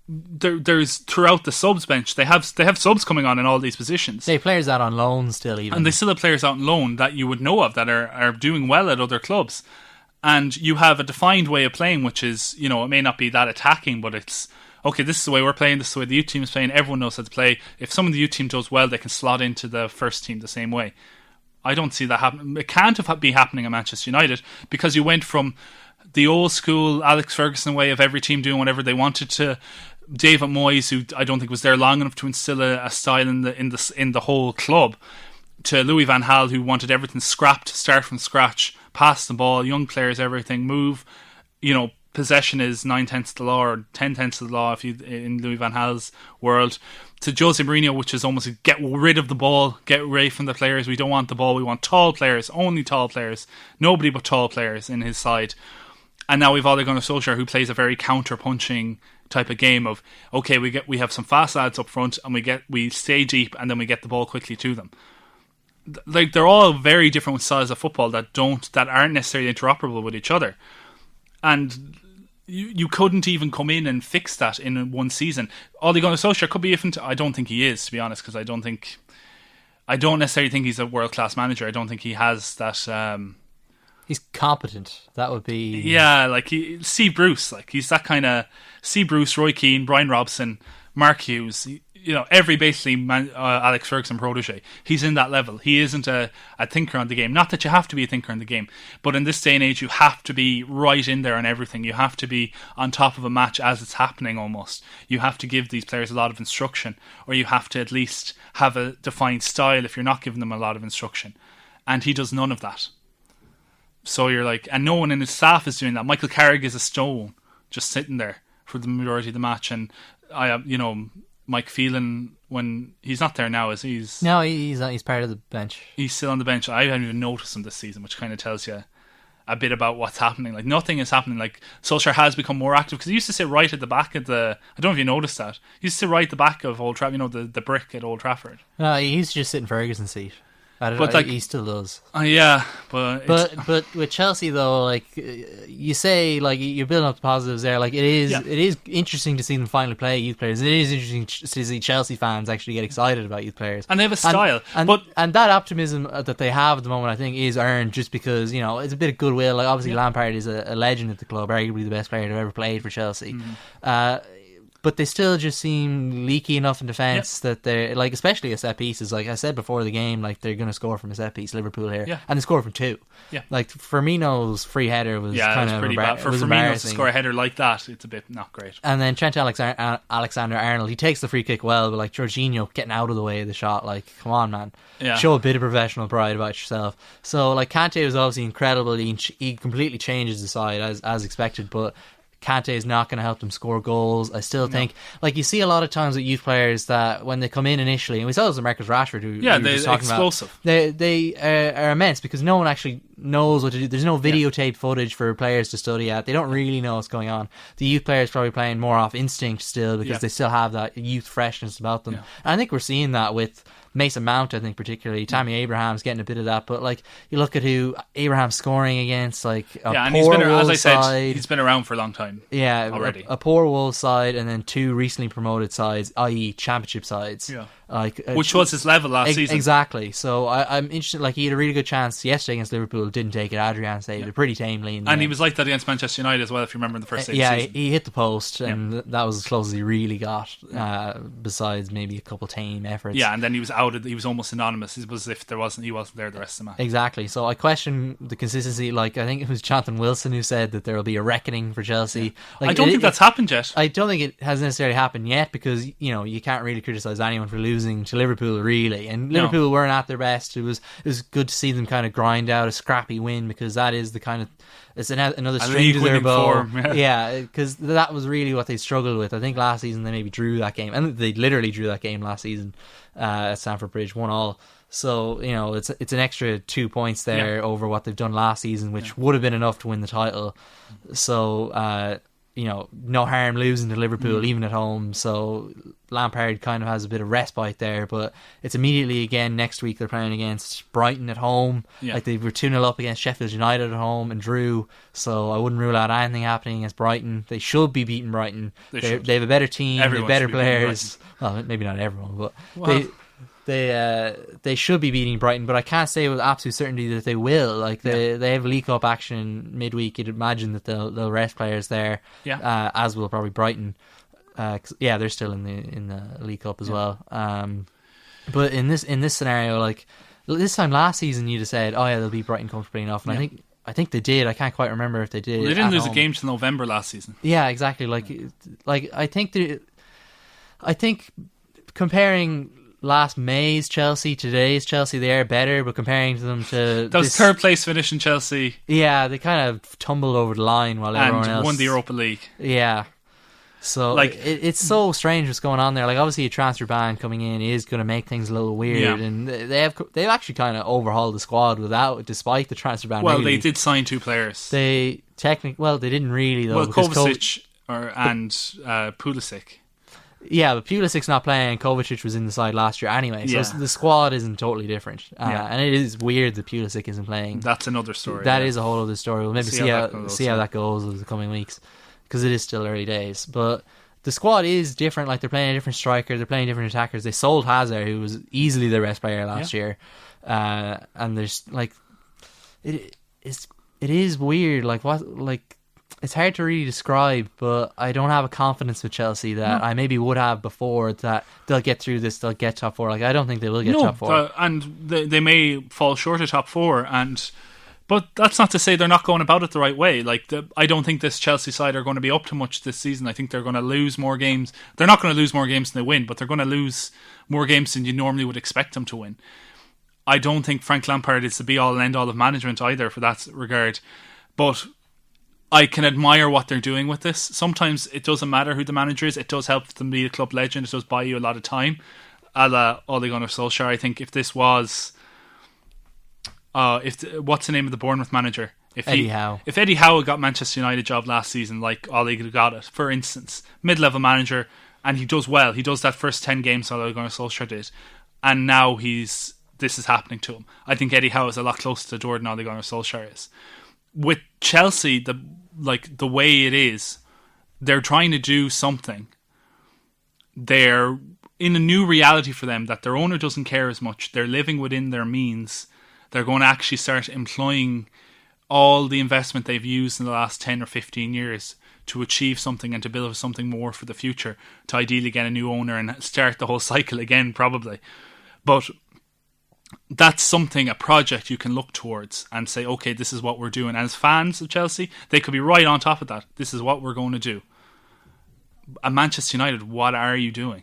There's throughout the subs bench. They have subs coming on in all these positions. They have players out on loan still, even, and they still have players out on loan that you would know of that are doing well at other clubs. And you have a defined way of playing, which is, it may not be that attacking, but it's okay, this is the way we're playing, this is the way the youth team is playing, everyone knows how to play. If some of the youth team does well, they can slot into the first team the same way. I don't see that happening. It can't be happening at Manchester United, because you went from the old school Alex Ferguson way of every team doing whatever they wanted to David Moyes, who I don't think was there long enough to instill a style in the whole club, to Louis van Gaal, who wanted everything scrapped, start from scratch, pass the ball, young players, everything, move, possession is 9/10 of the law, or 10/10 of the law in Louis van Gaal's world, to Jose Mourinho, which is almost get rid of the ball, get away from the players. We don't want the ball. We want tall players, only tall players, nobody but tall players in his side. And now we've Ole Gunnar Solskjaer, who plays a very counter-punching type of game of, okay, we have some fast lads up front, and we stay deep, and then we get the ball quickly to them. Like, they're all very different styles of football that aren't necessarily interoperable with each other. And you couldn't even come in and fix that in one season. Ole Gunnar Solskjaer could be different. I don't think he is, to be honest, because I don't necessarily think he's a world-class manager. I don't think he has that. He's competent. That would be... Yeah, like see Bruce. Like, he's that kind of... See Bruce, Roy Keane, Brian Robson, Mark Hughes. Every basically Alex Ferguson protege. He's in that level. He isn't a thinker on the game. Not that you have to be a thinker on the game, but in this day and age, you have to be right in there on everything. You have to be on top of a match as it's happening almost. You have to give these players a lot of instruction, or you have to at least have a defined style if you're not giving them a lot of instruction. And he does none of that. So you're like, and no one in his staff is doing that. Michael Carrick is a stone, just sitting there for the majority of the match. And Mike Phelan, when he's not there now, No, he's part of the bench. He's still on the bench. I haven't even noticed him this season, which kind of tells you a bit about what's happening. Like, nothing is happening. Like, Solskjaer has become more active, because he used to sit right at the back of I don't know if you noticed that. He used to sit right at the back of Old Trafford, the brick at Old Trafford. No, he used to just sit in Ferguson's seat. But like, he still does. Yeah, but with Chelsea though, like you say, like you're building up the positives there. Like it is interesting to see them finally play youth players. It is interesting to see Chelsea fans actually get excited about youth players, and they have a style. And that optimism that they have at the moment, I think, is earned just because it's a bit of goodwill. Like obviously Lampard is a legend at the club, arguably the best player to ever played for Chelsea. But they still just seem leaky enough in defence that they're like, especially at set pieces. Like I said before the game, like they're going to score from a set piece, Liverpool here, and they scored from 2. Yeah, like Firmino's free header was kind of pretty bad. For Firmino to score a header like that, it's a bit not great. And then Trent Alexander-Arnold, he takes the free kick well, but like Jorginho getting out of the way of the shot, like come on, man, show a bit of professional pride about yourself. So like Kante was obviously incredible. He completely changes the side as expected, but Kante is not going to help them score goals. I still think, like you see a lot of times with youth players that when they come in initially, and we saw this with Marcus Rashford, who they're talking explosive. About, they are immense because no one actually knows what to do. There's no videotape footage for players to study at. They don't really know what's going on. The youth players probably playing more off instinct still because they still have that youth freshness about them. And I think we're seeing that with Mason Mount, I think particularly. Tammy Abraham's getting a bit of that, but like you look at who Abraham's scoring against, like and he's been, as I said, he's been around for a long time. Yeah, already. A poor Wolves side and then 2 recently promoted sides, i.e. championship sides. Yeah. Like, which was his level last season. Exactly. So I'm interested. Like he had a really good chance yesterday against Liverpool, didn't take it. Adrian saved it pretty tamely. And he was like that against Manchester United as well, if you remember in the first stage. Yeah, he hit the post, and that was as close as he really got. Besides maybe a couple tame efforts. Yeah, and then he was outed. He was almost anonymous. It was as if he wasn't there the rest of the match. Exactly. So I question the consistency. Like I think it was Jonathan Wilson who said that there will be a reckoning for Chelsea. Yeah. Like, I don't think that's happened yet. I don't think it has necessarily happened yet because you can't really criticise anyone for losing to Liverpool. Really, and Liverpool weren't at their best. It was good to see them kind of grind out a scrappy win because that is the kind of another string to their bow. Yeah, because that was really what they struggled with. I think last season they maybe drew that game, and they literally drew that game last season at Stamford Bridge, 1-1. So it's an extra 2 points there over what they've done last season, which would have been enough to win the title. So no harm losing to Liverpool even at home. So Lampard kind of has a bit of respite there, but it's immediately again next week they're playing against Brighton at home. Like they were 2-0 up against Sheffield United at home and drew, so I wouldn't rule out anything happening against Brighton. They should be beating Brighton. They have a better team, they have better players. Well, maybe not everyone, but they should be beating Brighton, but I can't say with absolute certainty that they will. Like they have League Cup action midweek. You'd imagine that they'll rest players there, as will probably Brighton. They're still in the League Cup as well. But in this scenario, like this time last season, you'd have said, "Oh yeah, they'll beat Brighton comfortably enough," and I think they did. I can't quite remember if they did. Well, they didn't lose a game till November last season. Yeah, exactly. Like I think comparing last May's Chelsea, today's Chelsea, they are better, but comparing them to those third place finish in Chelsea, they kind of tumbled over the line while everyone else won the Europa League. So like it's so strange what's going on there. Like obviously a transfer ban coming in is going to make things a little weird, and they've actually kind of overhauled the squad despite the transfer ban. Well, they did sign 2 players. They didn't really though. Well, Kovacic and Pulisic. Yeah, but Pulisic's not playing. Kovacic was in the side last year anyway, so the squad isn't totally different. And it is weird that Pulisic isn't playing. That's another story. That is a whole other story. We'll maybe see how that goes over the coming weeks, because it is still early days. But the squad is different. Like they're playing a different striker, they're playing different attackers. They sold Hazard, who was easily their best player last year, and there's like it is weird. Like what like. It's hard to really describe, but I don't have a confidence with Chelsea that I maybe would have before, that they'll get through this, they'll get top 4. Like I don't think they will get top 4. And they may fall short of top 4, but that's not to say they're not going about it the right way. Like I don't think this Chelsea side are going to be up to much this season. I think they're going to lose more games. They're not going to lose more games than they win, but they're going to lose more games than you normally would expect them to win. I don't think Frank Lampard is the be-all and end-all of management either for that regard, but I can admire what they're doing with this. Sometimes it doesn't matter who the manager is. It does help them be a club legend. It does buy you a lot of time. A la Ole Gunnar Solskjaer. I think if this was... what's the name of the Bournemouth manager? Eddie Howe. If Eddie Howe got Manchester United job last season, like Ole got it, for instance, mid-level manager, and he does well. He does that first 10 games that Ole Gunnar Solskjaer did. And now he's this is happening to him. I think Eddie Howe is a lot closer to Jordan Ole Gunnar Solskjaer is. With Chelsea, the way it is, they're trying to do something. They're in a new reality for them that their owner doesn't care as much. They're living within their means. They're going to actually start employing all the investment they've used in the last 10 or 15 years to achieve something and to build something more for the future, to ideally get a new owner and start the whole cycle again, probably. But that's something, a project you can look towards and say, okay, this is what we're doing. As fans of Chelsea, they could be right on top of that. This is what we're going to do. At Manchester United, what are you doing?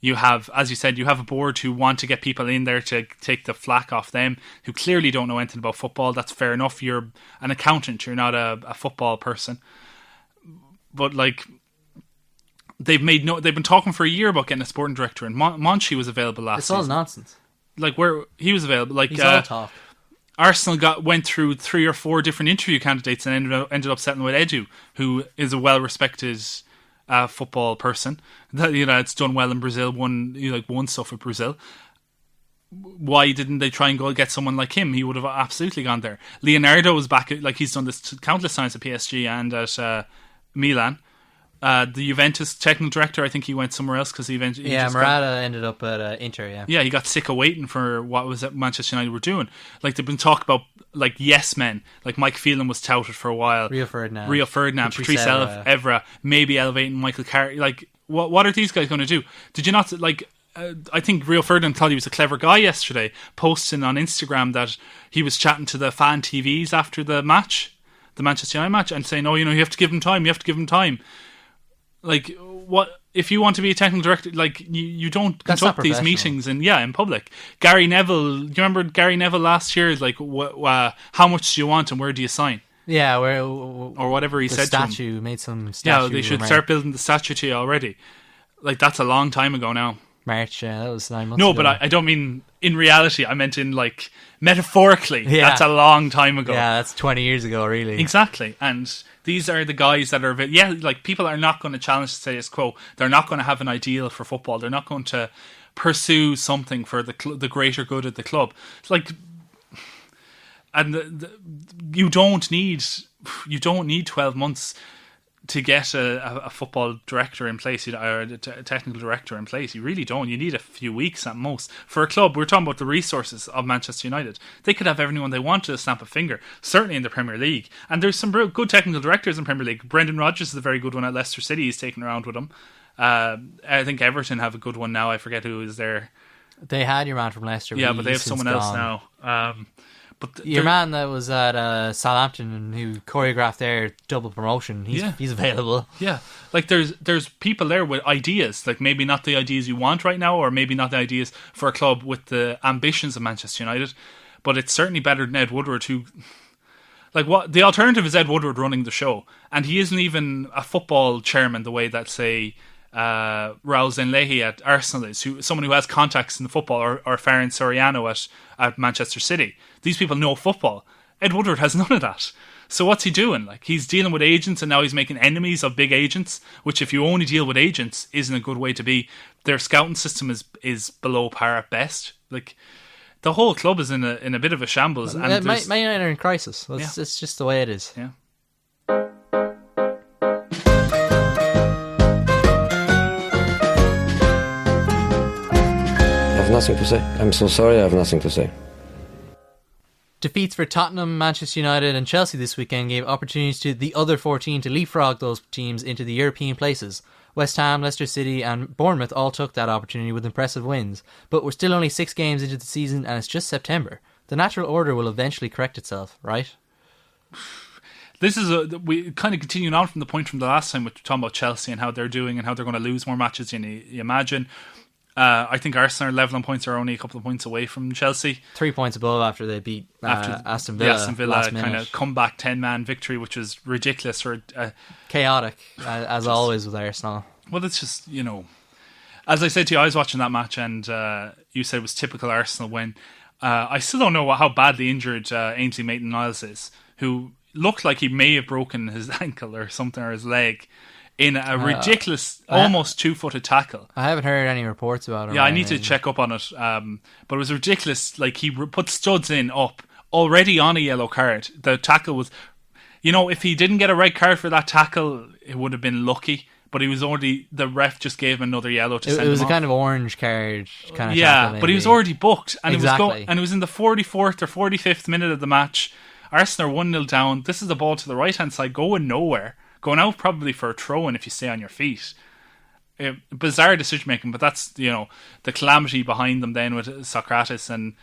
You have, as you said, you have a board who want to get people in there to take the flack off them, who clearly don't know anything about football. That's fair enough. You're an accountant. You're not a football person. But like, they've been talking for a year about getting a sporting director, and Monchi was available last season. It's all nonsense. Like, where he was available, like He's all talk. Arsenal went through 3 or 4 different interview candidates and ended up settling with Edu, who is a well-respected football person. That, it's done well in Brazil. Won stuff with Brazil. Why didn't they try and go get someone like him? He would have absolutely gone there. Leonardo was back. Like, he's done this countless times at PSG and at Milan. The Juventus technical director, I think he went somewhere else because Morata ended up at Inter. Yeah, he got sick of waiting for what was that Manchester United were doing. Like, they've been talking about like yes men. Like, Mike Phelan was touted for a while. Rio Ferdinand, Patrice Evra, maybe elevating Michael Carrick. Like, what are these guys going to do? Did you not like? I think Rio Ferdinand thought he was a clever guy yesterday, posting on Instagram that he was chatting to the fan TVs after the match, the Manchester United match, and saying, "Oh, you have to give him time. You have to give him time." Like, what if you want to be a technical director? Like, you don't conduct these meetings in public. Gary Neville, you remember Gary Neville last year? Like, how much do you want and where do you sign? Yeah, or whatever he said. Statue made some statue. Yeah, they should start building the statue to you already. Like, that's a long time ago now. March, that was 9 months ago. No, but I don't mean in reality. I meant in, like, metaphorically. Yeah. That's a long time ago. Yeah, that's 20 years ago, really. Exactly. And these are the guys that are... like, people are not going to challenge the status quo. They're not going to have an ideal for football. They're not going to pursue something for the greater good of the club. It's like... And you don't need 12 months to get a football director in place, or a technical director in place. You really don't. You need a few weeks at most. For a club, we're talking about the resources of Manchester United. They could have everyone they want to a snap of finger, certainly in the Premier League. And there's some good technical directors in Premier League. Brendan Rodgers is a very good one at Leicester City. He's taken around with him. I think Everton have a good one now. I forget who is there. They had your man from Leicester. Yeah, but they have someone else now. But your man that was at Southampton and who choreographed their double promotion, he's available. Yeah, like there's people there with ideas, like maybe not the ideas you want right now, or maybe not the ideas for a club with the ambitions of Manchester United, but it's certainly better than Ed Woodward, who, like, what the alternative is Ed Woodward running the show, and he isn't even a football chairman the way that, say, Raul Zenlehi at Arsenal is, someone who has contacts in the football, or Ferran Soriano at Manchester City. These people know football. Ed Woodward has none of that. So what's he doing? Like, he's dealing with agents, and now he's making enemies of big agents, which, if you only deal with agents, isn't a good way to be. Their scouting system is below par at best. Like, the whole club is in a bit of a shambles. And Man United are in crisis. It's just the way it is. Yeah. I have nothing to say. I'm so sorry, I have nothing to say. Defeats for Tottenham, Manchester United and Chelsea this weekend gave opportunities to the other 14 to leapfrog those teams into the European places. West Ham, Leicester City and Bournemouth all took that opportunity with impressive wins, but we're still only 6 games into the season and it's just September. The natural order will eventually correct itself, right? This is we kind of continuing on from the point from the last time, with talking about Chelsea and how they're doing and how they're going to lose more matches than you imagine. I think Arsenal are level on points, are only a couple of points away from Chelsea. 3 points above after they beat Aston Villa. Aston Villa kind of comeback 10-man victory, which was ridiculous. Chaotic, as always with Arsenal. Well, it's just, as I said to you, I was watching that match and you said it was typical Arsenal when I still don't know how badly injured Ainsley Maitland-Niles is, who looked like he may have broken his ankle or something, or his leg in a ridiculous, almost 2-footed tackle. I haven't heard any reports about it. Yeah, I need to check up on it. But it was ridiculous. Like, he put studs in up already on a yellow card. The tackle was, if he didn't get a red card for that tackle, it would have been lucky. But he was already, the ref just gave him another yellow to send him It was off. a kind of orange card kind of Yeah, tackle, but he was maybe. already booked. And Exactly. it was in the 44th or 45th minute of the match. Arsenal are 1-0 down. This is the ball to the right-hand side, going nowhere. Going out probably for a throw-in if you stay on your feet. Bizarre decision-making, but that's, the calamity behind them then with Socrates and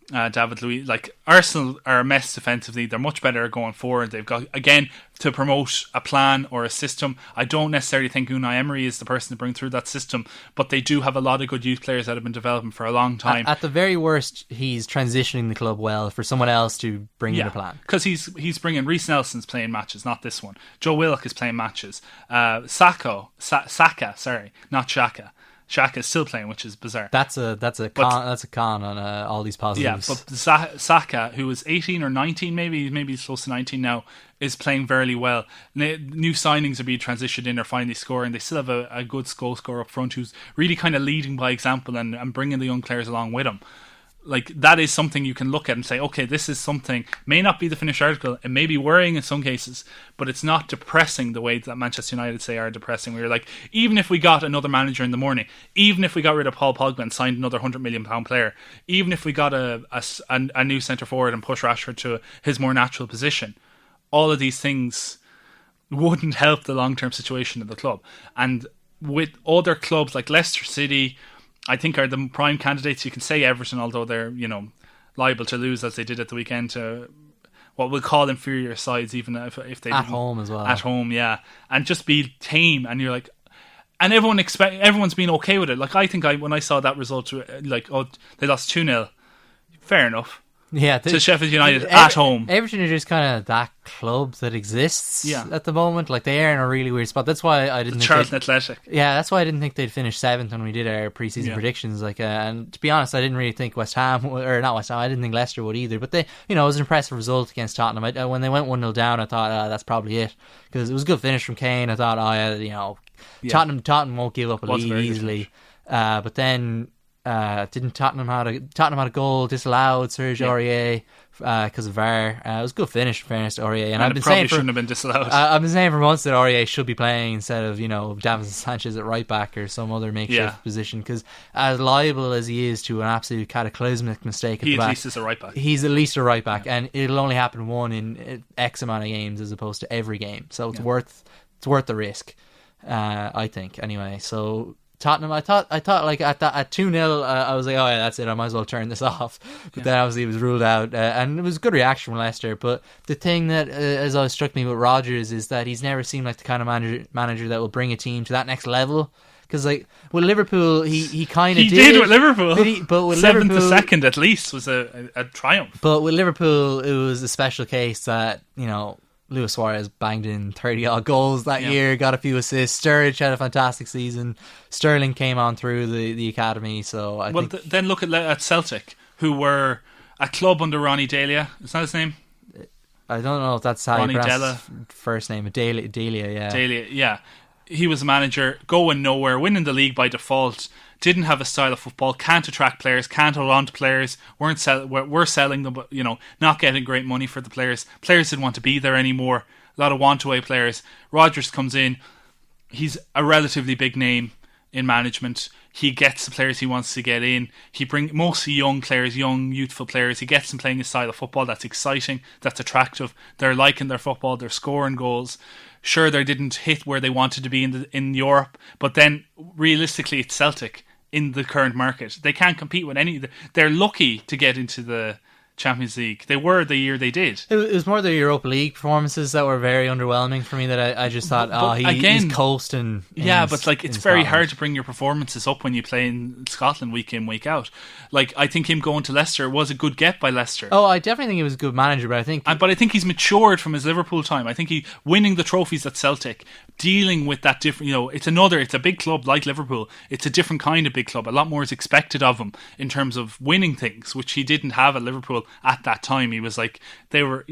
David Luiz. Like, Arsenal are a mess defensively. They're much better going forward. They've got, again, to promote a plan or a system. I don't necessarily think Unai Emery is the person to bring through that system, but they do have a lot of good youth players that have been developing for a long time. At the very worst, he's transitioning the club well for someone else to bring in a plan. Because he's bringing Reece Nelson's playing matches, not this one. Joe Willock is playing matches. Saka, not Xhaka. Xhaka is still playing, which is bizarre. That's a con on all these positives. Yeah, but Saka, who was 18 or 19, maybe he's close to 19 now, is playing very well. New signings are being transitioned in, are finally scoring. They still have a good goal scorer up front who's really kind of leading by example and bringing the young players along with him. Like, that is something you can look at and say, okay, this is something, may not be the finished article, it may be worrying in some cases, but it's not depressing the way that Manchester United say are depressing, where you're like, even if we got another manager in the morning, even if we got rid of Paul Pogba and signed another £100 million player, even if we got a new centre forward and pushed Rashford to his more natural position, all of these things wouldn't help the long-term situation of the club. And with other clubs like Leicester City, I think, are the prime candidates. You can say Everton, although they're, liable to lose as they did at the weekend to what we'll call inferior sides, even if they at home as well. At home, yeah, and just be tame. And you're like, and everyone's been okay with it. Like, I think when I saw that result, like, they lost 2-0. Fair enough. Yeah, to Sheffield United at home. Everton are just kind of that club that exists at the moment. Like, they are in a really weird spot. That's why I didn't think Charlton Athletic. Yeah, that's why I didn't think they'd finish 7th when we did our pre-season predictions. Like, and to be honest, I didn't really think West Ham, or not West Ham, I didn't think Leicester would either. But they, it was an impressive result against Tottenham. When they went 1-0 down, I thought that's probably it, because it was a good finish from Kane. I thought, Tottenham won't give up a lead easily. But then. Didn't Tottenham had a goal disallowed, Serge Aurier, because of VAR. It was a good finish, in fairness to Aurier, and I've been saying shouldn't have been disallowed. I've been saying for months that Aurier should be playing instead of Davinson Sanchez at right back or some other makeshift position, because as liable as he is to an absolute cataclysmic mistake at the back, at least is a right back. He's at least a right back, and it'll only happen one in X amount of games as opposed to every game. So it's worth the risk, I think. Anyway, so. Tottenham, I thought like at 2-0, I was like, oh yeah, that's it, I might as well turn this off. But then obviously it was ruled out, and it was a good reaction from Leicester. But the thing that has always struck me with Rodgers is that he's never seemed like the kind of manager that will bring a team to that next level. Because like with Liverpool, he kind of did with Liverpool. But with 7th Liverpool, to 2nd at least was a triumph. But with Liverpool, it was a special case that Luis Suarez banged in 30-odd goals that year, got a few assists. Sturridge had a fantastic season. Sterling came on through the academy. So I think... then look at Celtic, who were a club under Ronnie Delia. Is that his name? I don't know if that's how Ronnie you pronounce Della. his first name. Delia, yeah. Delia, yeah. He was a manager, going nowhere, winning the league by default. Didn't have a style of football, can't attract players, can't hold on to players, we're selling them, but not getting great money for the players. Players didn't want to be there anymore. A lot of want-away players. Rodgers comes in, he's a relatively big name in management. He gets the players he wants to get in. He brings mostly young players, young, youthful players. He gets them playing a style of football that's exciting, that's attractive. They're liking their football, they're scoring goals. Sure, they didn't hit where they wanted to be in Europe, but then realistically, it's Celtic in the current market. They can't compete with any. They're lucky to get into the Champions League. They were the year they did. It was more the Europa League performances that were very underwhelming for me, that I just thought, he's coasting. Yeah, but like it's very hard to bring your performances up when you play in Scotland week in, week out. Like, I think him going to Leicester was a good get by Leicester. Oh, I definitely think he was a good manager, but I think he's matured from his Liverpool time. I think he winning the trophies at Celtic, dealing with that different, it's a big club like Liverpool. It's a different kind of big club. A lot more is expected of him in terms of winning things, which he didn't have at Liverpool at that time. He was like, they were,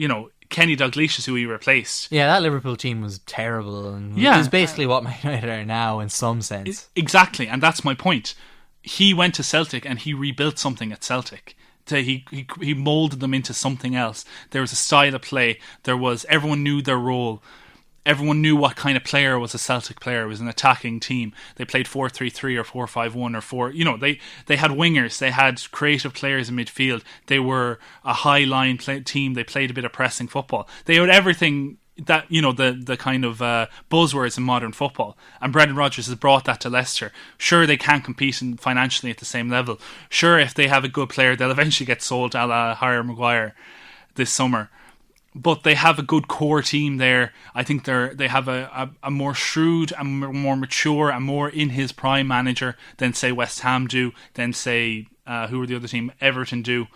Kenny Dalglish is who he replaced. Yeah, that Liverpool team was terrible, and Yeah. it was basically what Man United are now in some sense. Exactly, and that's my point. He went to Celtic and he rebuilt something at Celtic. He moulded them into something else. There was a style of play. Everyone knew their role. Everyone knew what kind of player was a Celtic player. It was an attacking team. They played 4-3-3 or 4-5-1 or 4. They had wingers. They had creative players in midfield. They were a high line team. They played a bit of pressing football. They had everything that, the kind of buzzwords in modern football. And Brendan Rodgers has brought that to Leicester. Sure, they can't compete financially at the same level. Sure, if they have a good player, they'll eventually get sold a la Harry Maguire this summer. But they have a good core team there. I think they have a more shrewd and more mature and more in his prime manager than, say, West Ham do, than, say, who are the other team? Everton do.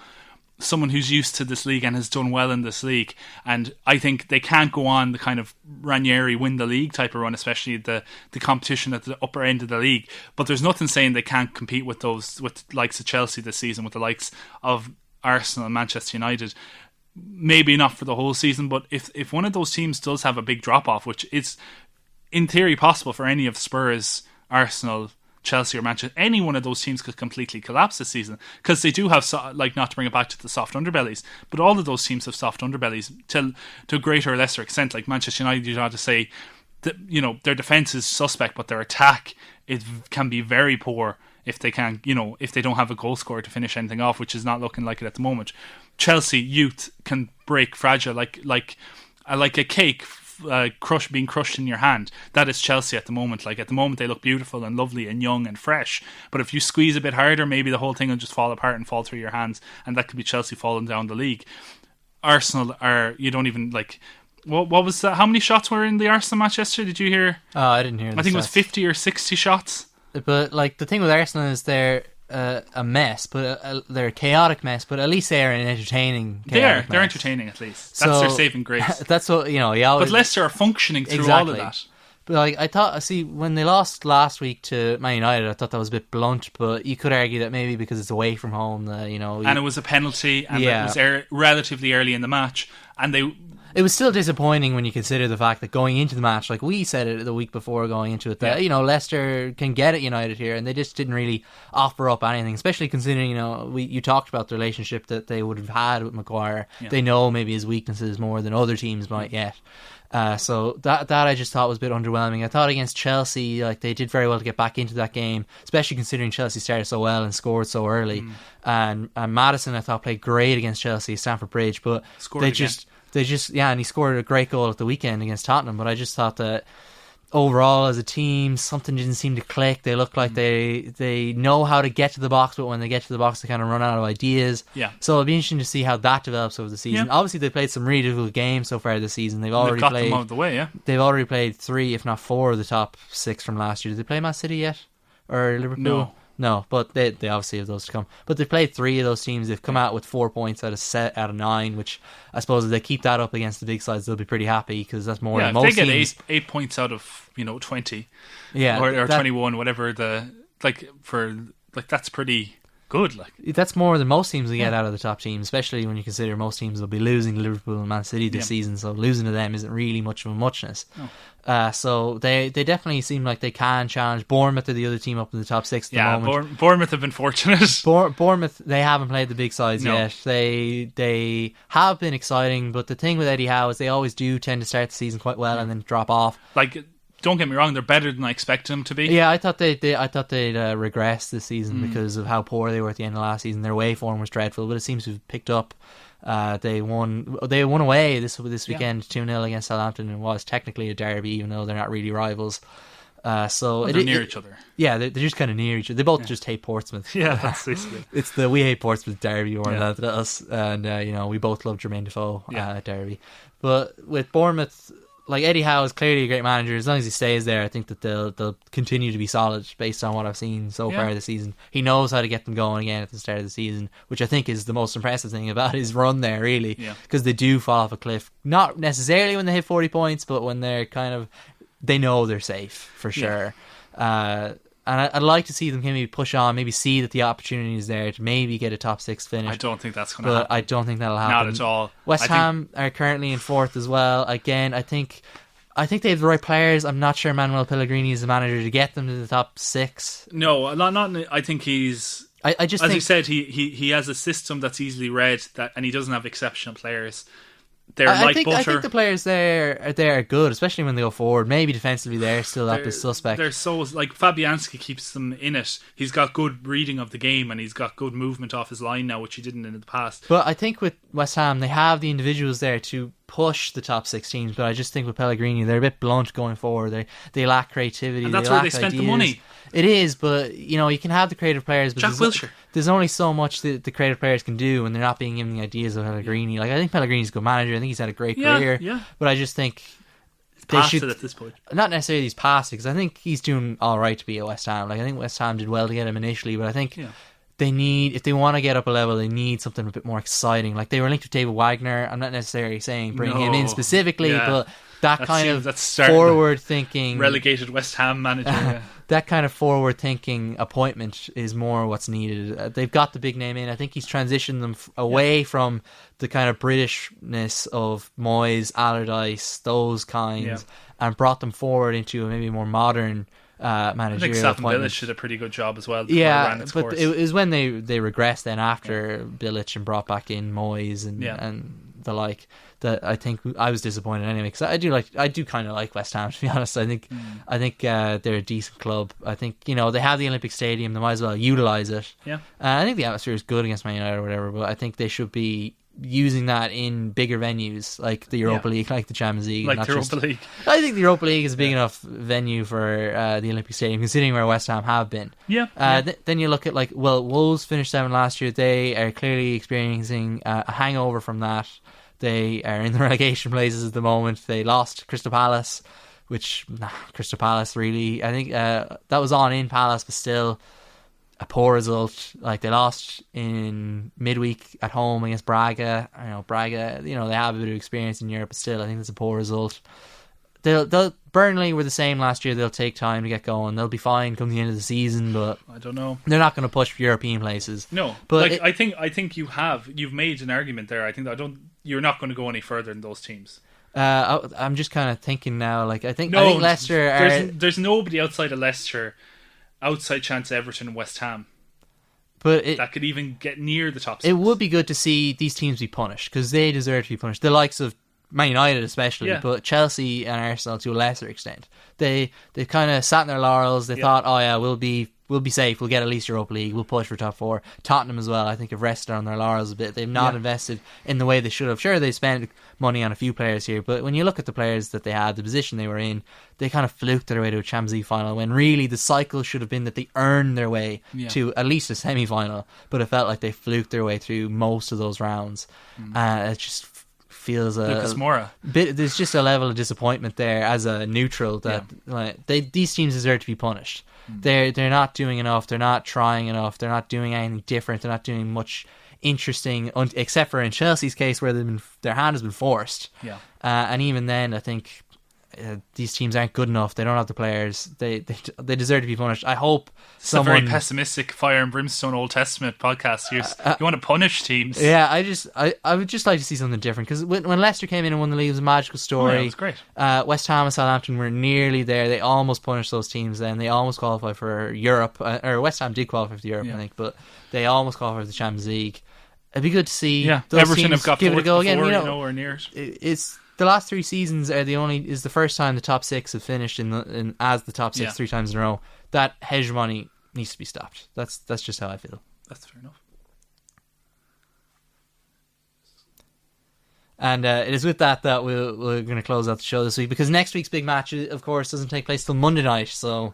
Someone who's used to this league and has done well in this league. And I think they can't go on the kind of Ranieri win the league type of run, especially the competition at the upper end of the league. But there's nothing saying they can't compete with the likes of Chelsea this season, with the likes of Arsenal and Manchester United. Maybe not for the whole season, but if one of those teams does have a big drop-off, which is in theory possible for any of Spurs, Arsenal, Chelsea or Manchester, any one of those teams could completely collapse this season, because they do have, not to bring it back to the soft underbellies, but all of those teams have soft underbellies to a greater or lesser extent. Like Manchester United, you'd have to say that, their defence is suspect, but their attack can be very poor if they don't have a goal scorer to finish anything off, which is not looking like it at the moment. Chelsea youth can break fragile like a cake being crushed in your hand. That is Chelsea at the moment. Like, at the moment they look beautiful and lovely and young and fresh, but if you squeeze a bit harder, maybe the whole thing will just fall apart and fall through your hands, and that could be Chelsea falling down the league. Arsenal you don't even like. What was that? How many shots were in the Arsenal match yesterday? Did you hear? Oh, I didn't hear. I think it was 50 or 60 shots. But the thing with Arsenal is they're a mess, but they're a chaotic mess. But at least they're an entertaining. They're mess. entertaining at least. That's their saving grace. That's what But Leicester are functioning through all of that. But I thought, when they lost last week to Man United, I thought that was a bit blunt. But you could argue that maybe because it's away from home, and it was a penalty, and it was relatively early in the match, and it was still disappointing when you consider the fact that going into the match, like we said it the week before going into it, that Leicester can get at United here, and they just didn't really offer up anything, especially considering you talked about the relationship that they would have had with Maguire. They know maybe his weaknesses more than other teams might yet. So that I just thought was a bit underwhelming. I thought against Chelsea, they did very well to get back into that game, especially considering Chelsea started so well and scored so early. And Maddison, I thought, played great against Chelsea at Stamford Bridge, but and he scored a great goal at the weekend against Tottenham. But I just thought that overall as a team, something didn't seem to click. They look like they know how to get to the box, but when they get to the box, they kind of run out of ideas. Yeah. So it'll be interesting to see how that develops over the season. Yeah. Obviously, they played some really difficult games so far this season. They've got them out of the way. Yeah. They've already played 3, if not 4, of the top 6 from last year. Did they play Man City yet, or Liverpool? No, but they obviously have those to come. But they've played 3 of those teams. They've come out with 4 points out of 9, which I suppose if they keep that up against the big sides, they'll be pretty happy, because that's more than most teams. They get 8 points out of 20, or 21, whatever that's pretty good. That's more than most teams will get out of the top teams, especially when you consider most teams will be losing Liverpool and Man City this season. So losing to them isn't really much of a muchness. No. So they definitely seem like they can challenge. Bournemouth are the other team up in the top 6 at the moment. Bournemouth have been fortunate. Bournemouth, they haven't played the big sides yet. They have been exciting, but the thing with Eddie Howe is they always do tend to start the season quite well and then drop off. Don't get me wrong, they're better than I expected them to be. Yeah, I thought they'd regress this season because of how poor they were at the end of last season. Their away form was dreadful, but it seems to have picked up. They won away this weekend 2-0 against Southampton, and was technically a derby, even though they're not really rivals. They're near each other. Yeah, they're just kind of near each other. They both just hate Portsmouth. Yeah, that's basically. It's the we hate Portsmouth derby more than us, and we both love Jermaine Defoe derby. But with Bournemouth, Eddie Howe is clearly a great manager. As long as he stays there, I think that they'll continue to be solid based on what I've seen so far this season. He knows how to get them going again at the start of the season, which I think is the most impressive thing about his run there, really. Because they do fall off a cliff. Not necessarily when they hit 40 points, but when they're they know they're safe, for sure. And I'd like to see them maybe push on, maybe see that the opportunity is there to maybe get a top 6 finish. I don't think that's going to happen. But I don't think that'll happen. Not at all. West Ham are currently in 4th as well. Again, I think they have the right players. I'm not sure Manuel Pellegrini is the manager to get them to the top 6. No, not. I think he's. I just as think, you said, he has a system that's easily read, and he doesn't have exceptional players. I think the players there are good, especially when they go forward. Maybe defensively they're still up as suspect. They're so like Fabianski keeps them in it. He's got good reading of the game and he's got good movement off his line now, which he didn't in the past. But I think with West Ham they have the individuals there to push the top 6 teams. But I just think with Pellegrini they're a bit blunt going forward. They lack creativity. And that's where they spent ideas. the money. It is, but you can have the creative players. But Jack Wilshere. There's only so much that the creative players can do when they're not being given the ideas of Pellegrini. Like I think Pellegrini's a good manager. I think he's had a great career. Yeah. But I just think they should at this point. Not necessarily he's past it, because I think he's doing all right to be at West Ham. Like I think West Ham did well to get him initially, but I think they need, if they want to get up a level, they need something a bit more exciting. Like they were linked with David Wagner. I'm not necessarily saying bring him in specifically, but that kind of forward thinking relegated West Ham manager. That kind of forward thinking appointment is more what's needed. They've got the big name in. I think he's transitioned them away from the kind of Britishness of Moyes, Allardyce, those kinds, and brought them forward into a maybe more modern managerial I think Staffan appointment. Bilic did a pretty good job as well. But it was when they regressed then after Bilic and brought back in Moyes and the like, that I think I was disappointed anyway, because I do kind of like West Ham, to be honest. I think they're a decent club. I think they have the Olympic Stadium, they might as well utilise it. I think the atmosphere is good against Man United or whatever, but I think they should be using that in bigger venues like the Europa League, like the Champions League. Like the Europa League. I think the Europa League is a big enough venue for the Olympic Stadium, considering where West Ham have been. Then you look at Wolves finished 7th last year. They are clearly experiencing a hangover from that. They are in the relegation places at the moment. They lost Crystal Palace, Crystal Palace really, I think that was in Palace, but still a poor result. Like they lost in midweek at home against Braga. Braga, they have a bit of experience in Europe, but still I think that's a poor result. They'll Burnley were the same last year. They'll take time to get going. They'll be fine come the end of the season, but I don't know. They're not going to push for European places. No, but I think you've made an argument there. I think you're not going to go any further than those teams. I'm just kind of thinking now. Like I think Leicester. There's nobody outside of Leicester, outside chance Everton and West Ham, but that could even get near the top 6. It would be good to see these teams be punished, because they deserve to be punished. The likes of Man United especially, but Chelsea and Arsenal to a lesser extent. They've kind of sat in their laurels. They thought, we'll be safe. We'll get at least Europa League. We'll push for top 4. Tottenham as well, I think, have rested on their laurels a bit. They've not invested in the way they should have. Sure, they spent money on a few players here, but when you look at the players that they had, the position they were in, they kind of fluked their way to a Champions League final, when really the cycle should have been that they earned their way to at least a semi-final, but it felt like they fluked their way through most of those rounds. It just feels Lucas Moura. There's just a level of disappointment there as a neutral that these teams deserve to be punished. They're not doing enough. They're not trying enough. They're not doing anything different. They're not doing much interesting, except for in Chelsea's case where their hand has been forced. And even then, I think these teams aren't good enough. They don't have the players. They deserve to be punished. I hope it's a very pessimistic fire and brimstone Old Testament podcast. You want to punish teams? Yeah, I would just like to see something different, because when Leicester came in and won the league, it was a magical story. It was great. West Ham and Southampton were nearly there. They almost punished those teams. Then they almost qualified for Europe. Or West Ham did qualify for Europe, I think, but they almost qualified for the Champions League. It'd be good to see. Those Everton teams have got give it a go again. Nowhere near it. It's the last 3 seasons is the first time the top 6 have finished as the top 6 3 times in a row. That hegemony needs to be stopped. That's just how I feel. That's fair enough. And it is with that we're going to close out the show this week, because next week's big match, of course, doesn't take place till Monday night. So,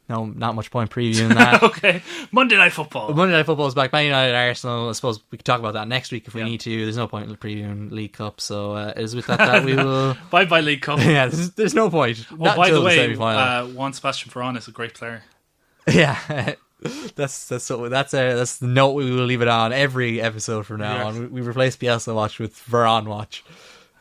not much point previewing that. Okay, Monday Night Football. Monday Night Football is back. Man United, Arsenal. I suppose we could talk about that next week if we need to. There's no point in previewing League Cup. So it is with that we will... Bye League Cup. Yeah, there's no point. By the way, Juan Sebastian Varane is a great player. Yeah. That's the note we will leave it on every episode from now on. We replace Bielsa Watch with Varane Watch.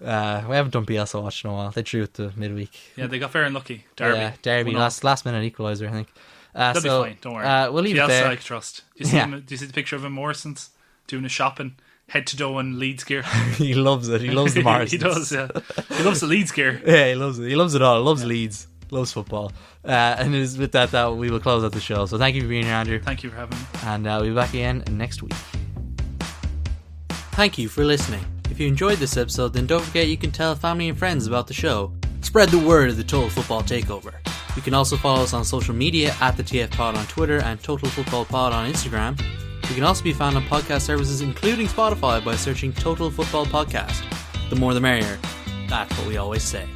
We haven't done Bielsa watch in a while. They drew it the midweek. Yeah, they got fair and lucky. Derby. Yeah, Derby. Last minute equaliser, I think. They'll be fine, don't worry. We'll leave it Bielsa, there. I trust. Do you see the picture of him Morrison's doing his shopping, head to toe in Leeds gear? He loves it. He loves the Morrisons. He does, yeah. He loves the Leeds gear. Yeah, he loves it. He loves it all. He loves Leeds. Loves football. And it is with that we will close out the show. So thank you for being here, Andrew. Thank you for having me. And we'll be back again next week. Thank you for listening. If you enjoyed this episode, then don't forget you can tell family and friends about the show. Spread the word of the Total Football Takeover. You can also follow us on social media at the TF Pod on Twitter and Total Football Pod on Instagram. We can also be found on podcast services including Spotify by searching Total Football Podcast. The more the merrier. That's what we always say.